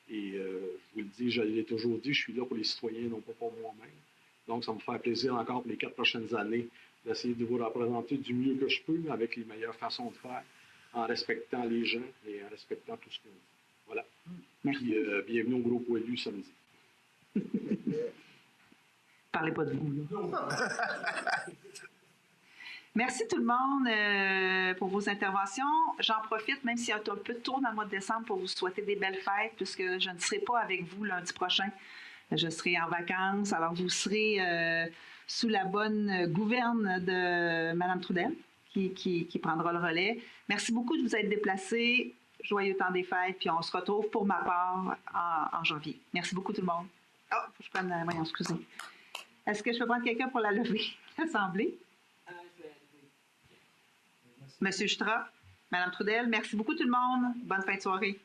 Et je vous le dis, je l'ai toujours dit, je suis là pour les citoyens, non pas pour moi-même. Donc, ça me fait plaisir encore pour les 4 prochaines années d'essayer de vous représenter du mieux que je peux, avec les meilleures façons de faire, en respectant les gens et en respectant tout ce qu'on dit. Voilà. Merci. Puis, bienvenue au gros poilu samedi. Parlez pas de vous, là. Merci tout le monde pour vos interventions. J'en profite, même s'il y a un peu de tour dans le mois de décembre, pour vous souhaiter des belles fêtes, puisque je ne serai pas avec vous lundi prochain. Je serai en vacances, alors vous serez sous la bonne gouverne de Mme Trudel, qui prendra le relais. Merci beaucoup de vous être déplacés. Joyeux temps des fêtes, puis on se retrouve pour ma part en janvier. Merci beaucoup tout le monde. Oh, faut que je prenne voyons, excusez. Est-ce que je peux prendre quelqu'un pour la lever, l'Assemblée? Monsieur Jutra, Mme Trudel, merci beaucoup tout le monde. Bonne fin de soirée.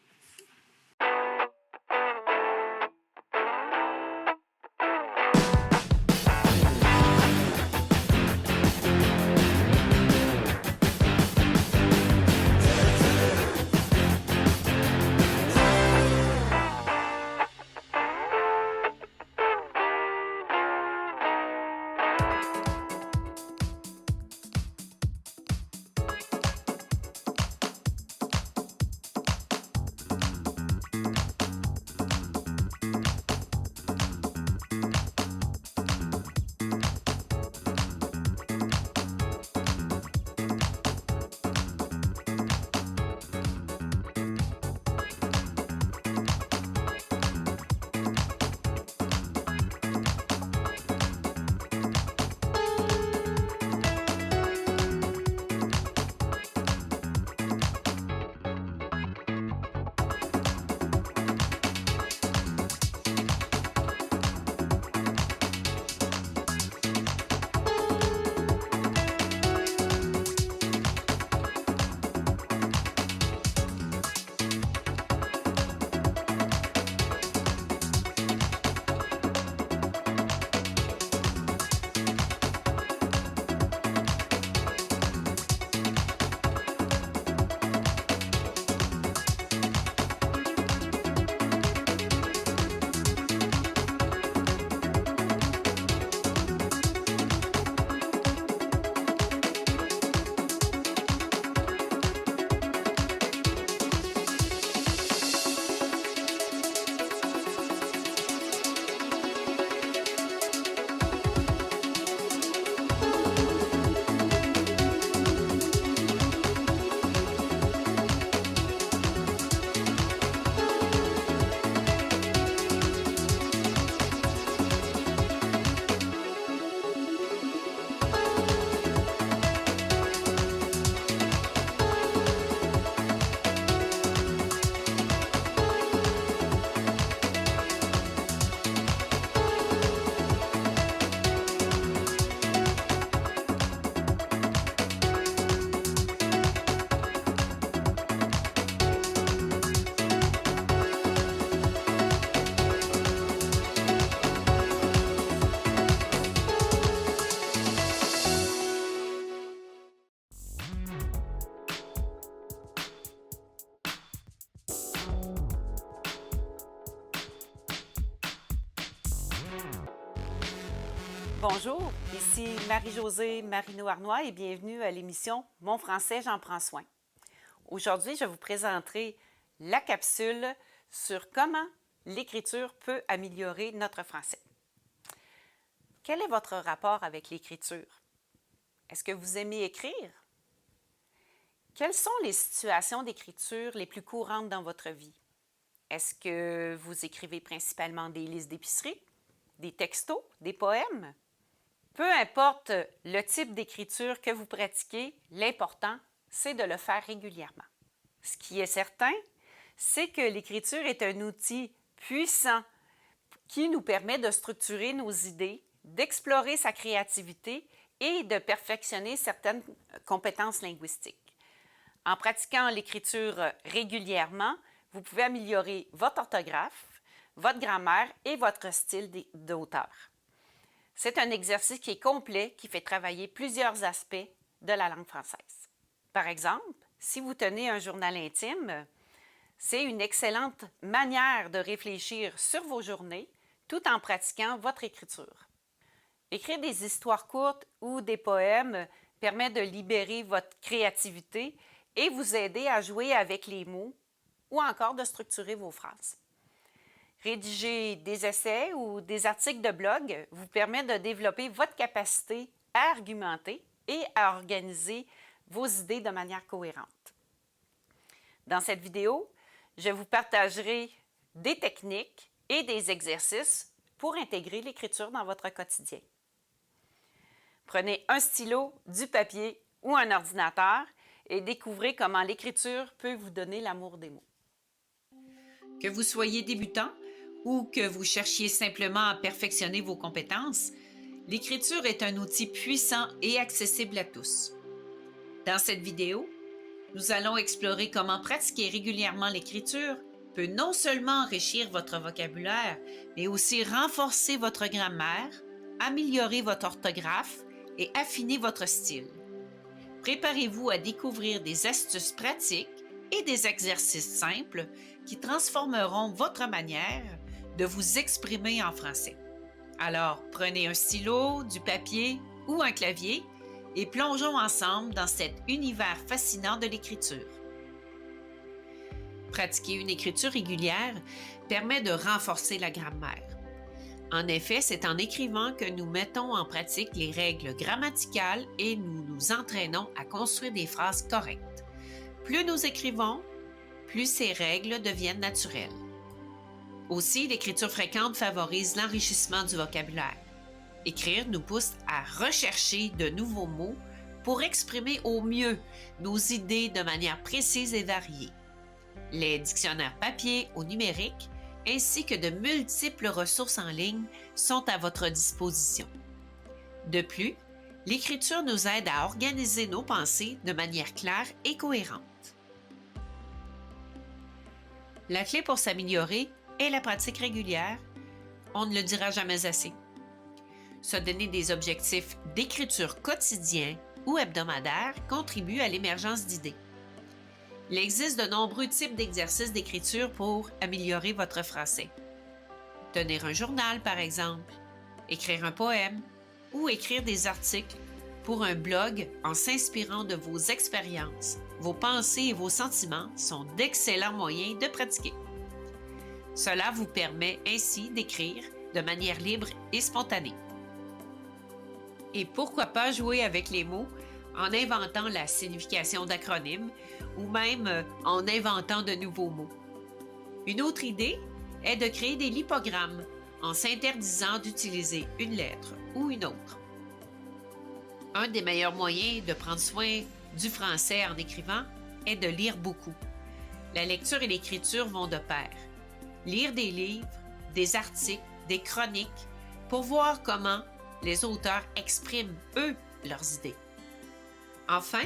Bonjour, ici Marie-Josée Marino-Arnois et bienvenue à l'émission Mon français, j'en prends soin. Aujourd'hui, je vous présenterai la capsule sur comment l'écriture peut améliorer notre français. Quel est votre rapport avec l'écriture? Est-ce que vous aimez écrire? Quelles sont les situations d'écriture les plus courantes dans votre vie? Est-ce que vous écrivez principalement des listes d'épicerie, des textos, des poèmes? Peu importe le type d'écriture que vous pratiquez, l'important, c'est de le faire régulièrement. Ce qui est certain, c'est que l'écriture est un outil puissant qui nous permet de structurer nos idées, d'explorer sa créativité et de perfectionner certaines compétences linguistiques. En pratiquant l'écriture régulièrement, vous pouvez améliorer votre orthographe, votre grammaire et votre style d'auteur. C'est un exercice qui est complet, qui fait travailler plusieurs aspects de la langue française. Par exemple, si vous tenez un journal intime, c'est une excellente manière de réfléchir sur vos journées tout en pratiquant votre écriture. Écrire des histoires courtes ou des poèmes permet de libérer votre créativité et vous aider à jouer avec les mots ou encore de structurer vos phrases. Rédiger des essais ou des articles de blog vous permet de développer votre capacité à argumenter et à organiser vos idées de manière cohérente. Dans cette vidéo, je vous partagerai des techniques et des exercices pour intégrer l'écriture dans votre quotidien. Prenez un stylo, du papier ou un ordinateur et découvrez comment l'écriture peut vous donner l'amour des mots. Que vous soyez débutant ou que vous cherchiez simplement à perfectionner vos compétences, l'écriture est un outil puissant et accessible à tous. Dans cette vidéo, nous allons explorer comment pratiquer régulièrement l'écriture peut non seulement enrichir votre vocabulaire, mais aussi renforcer votre grammaire, améliorer votre orthographe et affiner votre style. Préparez-vous à découvrir des astuces pratiques et des exercices simples qui transformeront votre manière de vous exprimer en français. Alors, prenez un stylo, du papier ou un clavier et plongeons ensemble dans cet univers fascinant de l'écriture. Pratiquer une écriture régulière permet de renforcer la grammaire. En effet, c'est en écrivant que nous mettons en pratique les règles grammaticales et nous nous entraînons à construire des phrases correctes. Plus nous écrivons, plus ces règles deviennent naturelles. Aussi, l'écriture fréquente favorise l'enrichissement du vocabulaire. Écrire nous pousse à rechercher de nouveaux mots pour exprimer au mieux nos idées de manière précise et variée. Les dictionnaires papier ou numériques ainsi que de multiples ressources en ligne sont à votre disposition. De plus, l'écriture nous aide à organiser nos pensées de manière claire et cohérente. La clé pour s'améliorer est la pratique régulière. On ne le dira jamais assez. Se donner des objectifs d'écriture quotidiens ou hebdomadaires contribue à l'émergence d'idées. Il existe de nombreux types d'exercices d'écriture pour améliorer votre français. Tenir un journal, par exemple, écrire un poème ou écrire des articles pour un blog en s'inspirant de vos expériences, vos pensées et vos sentiments sont d'excellents moyens de pratiquer. Cela vous permet ainsi d'écrire de manière libre et spontanée. Et pourquoi pas jouer avec les mots en inventant la signification d'acronymes ou même en inventant de nouveaux mots. Une autre idée est de créer des lipogrammes en s'interdisant d'utiliser une lettre ou une autre. Un des meilleurs moyens de prendre soin du français en écrivant est de lire beaucoup. La lecture et l'écriture vont de pair. Lire des livres, des articles, des chroniques pour voir comment les auteurs expriment, eux, leurs idées. Enfin,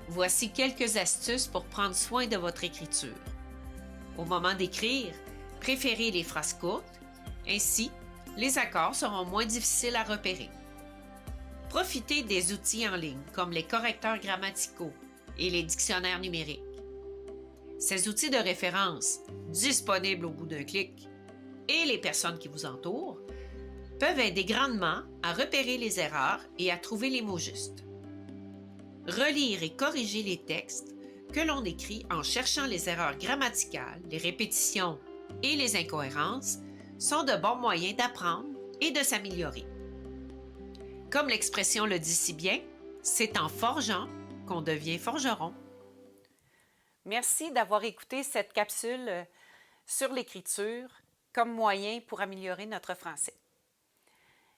voici quelques astuces pour prendre soin de votre écriture. Au moment d'écrire, préférez les phrases courtes, ainsi, les accords seront moins difficiles à repérer. Profitez des outils en ligne comme les correcteurs grammaticaux et les dictionnaires numériques. Ces outils de référence, disponibles au bout d'un clic, et les personnes qui vous entourent, peuvent aider grandement à repérer les erreurs et à trouver les mots justes. Relire et corriger les textes que l'on écrit en cherchant les erreurs grammaticales, les répétitions et les incohérences sont de bons moyens d'apprendre et de s'améliorer. Comme l'expression le dit si bien, c'est en forgeant qu'on devient forgeron. Merci d'avoir écouté cette capsule sur l'écriture comme moyen pour améliorer notre français.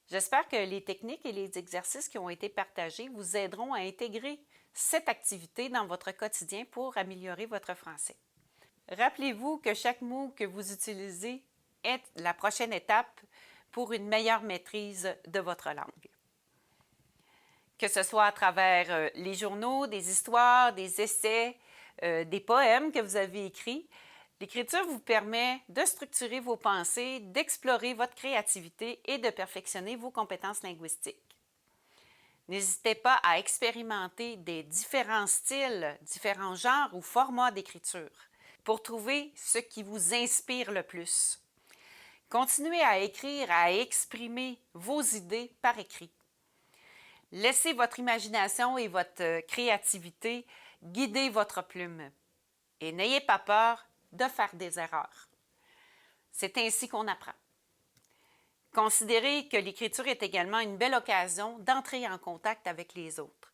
J'espère que les techniques et les exercices qui ont été partagés vous aideront à intégrer cette activité dans votre quotidien pour améliorer votre français. Rappelez-vous que chaque mot que vous utilisez est la prochaine étape pour une meilleure maîtrise de votre langue. Que ce soit à travers les journaux, des histoires, des essais, des poèmes que vous avez écrits, l'écriture vous permet de structurer vos pensées, d'explorer votre créativité et de perfectionner vos compétences linguistiques. N'hésitez pas à expérimenter des différents styles, différents genres ou formats d'écriture pour trouver ce qui vous inspire le plus. Continuez à écrire, à exprimer vos idées par écrit. Laissez votre imagination et votre créativité guider votre plume. Et n'ayez pas peur de faire des erreurs. C'est ainsi qu'on apprend. Considérez que l'écriture est également une belle occasion d'entrer en contact avec les autres.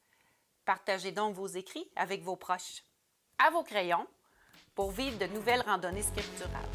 Partagez donc vos écrits avec vos proches. À vos crayons pour vivre de nouvelles randonnées scripturales.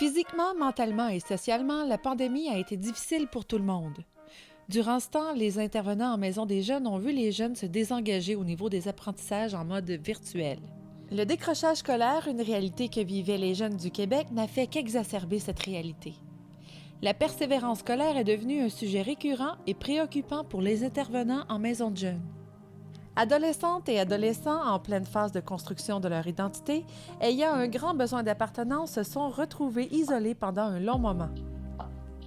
Physiquement, mentalement et socialement, la pandémie a été difficile pour tout le monde. Durant ce temps, les intervenants en maison des jeunes ont vu les jeunes se désengager au niveau des apprentissages en mode virtuel. Le décrochage scolaire, une réalité que vivaient les jeunes du Québec, n'a fait qu'exacerber cette réalité. La persévérance scolaire est devenue un sujet récurrent et préoccupant pour les intervenants en maison de jeunes. Adolescentes et adolescents en pleine phase de construction de leur identité, ayant un grand besoin d'appartenance, se sont retrouvés isolés pendant un long moment.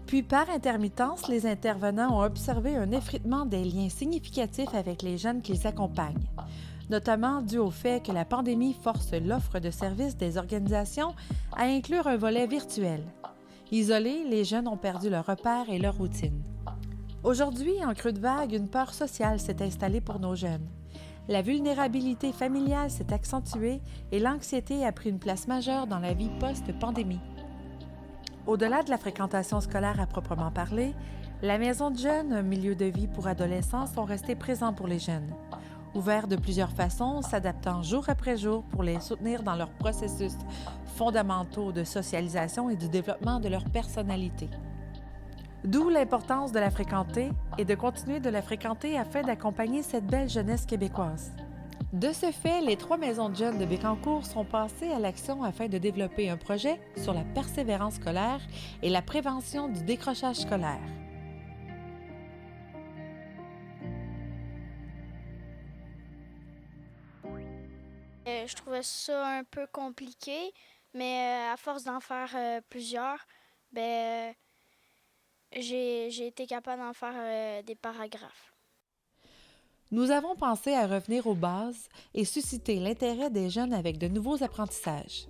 Puis, par intermittence, les intervenants ont observé un effritement des liens significatifs avec les jeunes qu'ils accompagnent, notamment dû au fait que la pandémie force l'offre de services des organisations à inclure un volet virtuel. Isolés, les jeunes ont perdu leurs repères et leur routine. Aujourd'hui, en creux de vague, une peur sociale s'est installée pour nos jeunes. La vulnérabilité familiale s'est accentuée et l'anxiété a pris une place majeure dans la vie post-pandémie. Au-delà de la fréquentation scolaire à proprement parler, la maison de jeunes, un milieu de vie pour adolescents, sont restés présents pour les jeunes. Ouverts de plusieurs façons, s'adaptant jour après jour pour les soutenir dans leurs processus fondamentaux de socialisation et du développement de leur personnalité. D'où l'importance de la fréquenter et de continuer de la fréquenter afin d'accompagner cette belle jeunesse québécoise. De ce fait, les 3 maisons de jeunes de Bécancour sont passées à l'action afin de développer un projet sur la persévérance scolaire et la prévention du décrochage scolaire. Je trouvais ça un peu compliqué, mais à force d'en faire plusieurs, j'ai été capable d'en faire des paragraphes. Nous avons pensé à revenir aux bases et susciter l'intérêt des jeunes avec de nouveaux apprentissages.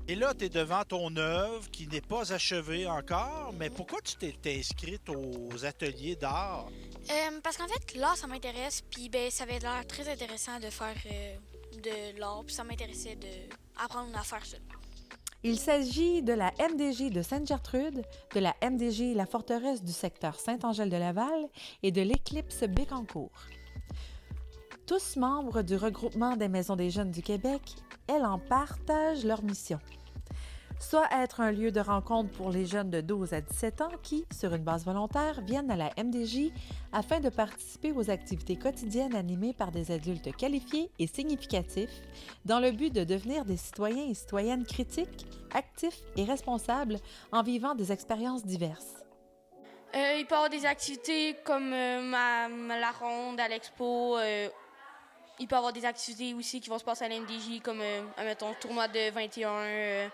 Et là, tu es devant ton œuvre qui n'est pas achevée encore, mais pourquoi tu t'es inscrite aux ateliers d'art? Parce qu'en fait, l'art, ça m'intéresse, puis ça avait l'air très intéressant de faire de l'art, puis ça m'intéressait d'apprendre à faire ça. Il s'agit de la MDJ de Sainte-Gertrude, de la MDJ La Forteresse du secteur Saint-Angèle-de-Laval et de l'Éclipse Bécancour. Tous membres du regroupement des Maisons des jeunes du Québec, elles en partagent leur mission. Soit être un lieu de rencontre pour les jeunes de 12 à 17 ans qui, sur une base volontaire, viennent à la MDJ afin de participer aux activités quotidiennes animées par des adultes qualifiés et significatifs dans le but de devenir des citoyens et citoyennes critiques, actifs et responsables en vivant des expériences diverses. Il peut y avoir des activités comme la ronde à l'expo. Il peut y avoir des activités aussi qui vont se passer à l'MDJ, comme, mettons, tournoi de 21,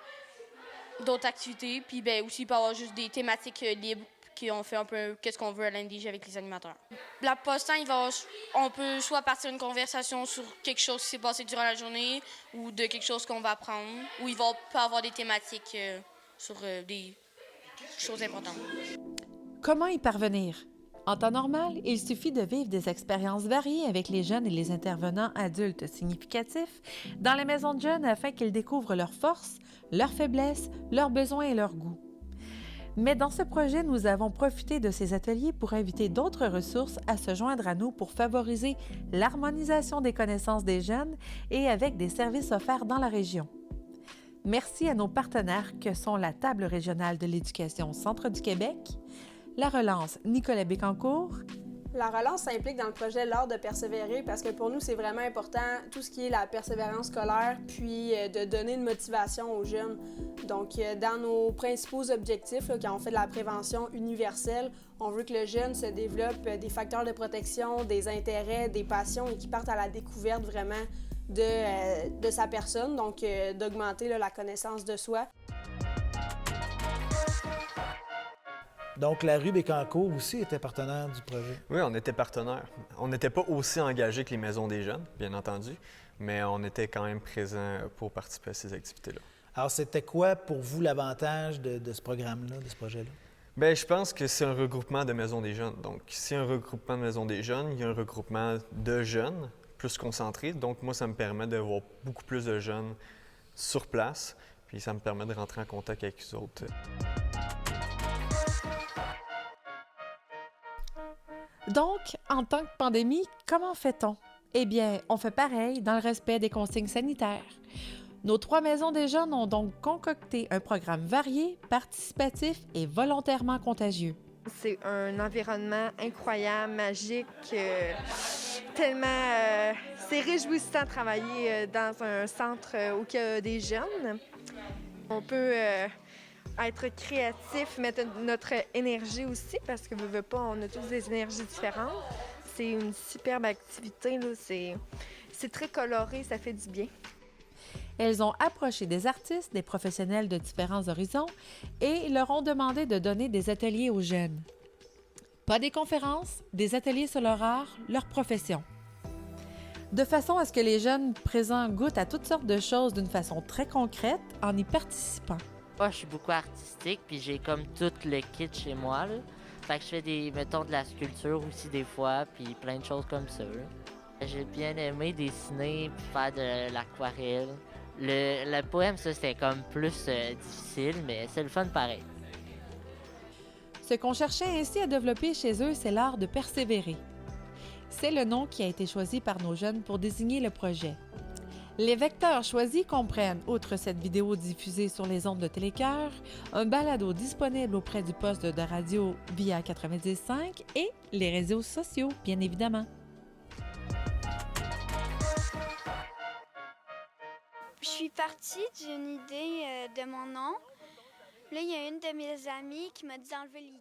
d'autres activités. Puis aussi, il peut y avoir juste des thématiques libres qui ont fait un peu qu'est-ce qu'on veut à l'MDJ avec les animateurs. La poste-temps, on peut soit partir une conversation sur quelque chose qui s'est passé durant la journée ou de quelque chose qu'on va apprendre, ou il peut y avoir des thématiques sur des choses importantes. Comment y parvenir? En temps normal, il suffit de vivre des expériences variées avec les jeunes et les intervenants adultes significatifs dans les maisons de jeunes afin qu'ils découvrent leurs forces, leurs faiblesses, leurs besoins et leurs goûts. Mais dans ce projet, nous avons profité de ces ateliers pour inviter d'autres ressources à se joindre à nous pour favoriser l'harmonisation des connaissances des jeunes et avec des services offerts dans la région. Merci à nos partenaires que sont la Table régionale de l'éducation Centre du Québec, la Relance Nicolas Bécancour. La relance s'implique dans le projet L'art de persévérer parce que pour nous, c'est vraiment important tout ce qui est la persévérance scolaire, puis de donner une motivation aux jeunes. Donc, dans nos principaux objectifs, là, quand on fait de la prévention universelle, on veut que le jeune se développe des facteurs de protection, des intérêts, des passions et qu'il parte à la découverte vraiment de sa personne, donc d'augmenter la connaissance de soi. Donc, la rue Bécancour aussi était partenaire du projet. Oui, on était partenaire. On n'était pas aussi engagés que les Maisons des jeunes, bien entendu, mais on était quand même présents pour participer à ces activités-là. Alors, c'était quoi pour vous l'avantage de ce programme-là, de ce projet-là? Bien, je pense que c'est un regroupement de Maisons des jeunes. Donc, si un regroupement de Maisons des jeunes, il y a un regroupement de jeunes plus concentré. Donc, moi, ça me permet d'avoir beaucoup plus de jeunes sur place, puis ça me permet de rentrer en contact avec eux autres. Donc, en temps de pandémie, comment fait-on? Eh bien, on fait pareil dans le respect des consignes sanitaires. Nos 3 maisons des jeunes ont donc concocté un programme varié, participatif et volontairement contagieux. C'est un environnement incroyable, magique, tellement... c'est réjouissant de travailler dans un centre où il y a des jeunes. On peut être créatif, mettre notre énergie aussi, parce que veut pas, on a tous des énergies différentes. C'est une superbe activité, là. C'est très coloré, ça fait du bien. Elles ont approché des artistes, des professionnels de différents horizons et leur ont demandé de donner des ateliers aux jeunes. Pas des conférences, des ateliers sur leur art, leur profession. De façon à ce que les jeunes présents goûtent à toutes sortes de choses d'une façon très concrète en y participant. Moi, je suis beaucoup artistique, puis j'ai comme tout le kit chez moi, là. Fait que je fais mettons, de la sculpture aussi des fois, puis plein de choses comme ça, là. J'ai bien aimé dessiner, puis faire de l'aquarelle. Le poème, ça, c'était comme plus difficile, mais c'est le fun pareil. Ce qu'on cherchait ainsi à développer chez eux, c'est l'art de persévérer. C'est le nom qui a été choisi par nos jeunes pour désigner le projet. Les vecteurs choisis comprennent, outre cette vidéo diffusée sur les ondes de Télécœur, un balado disponible auprès du poste de radio via 90.5 et les réseaux sociaux, bien évidemment. Je suis partie d'une idée de mon nom. Là, il y a une de mes amies qui m'a dit d'enlever l'Y.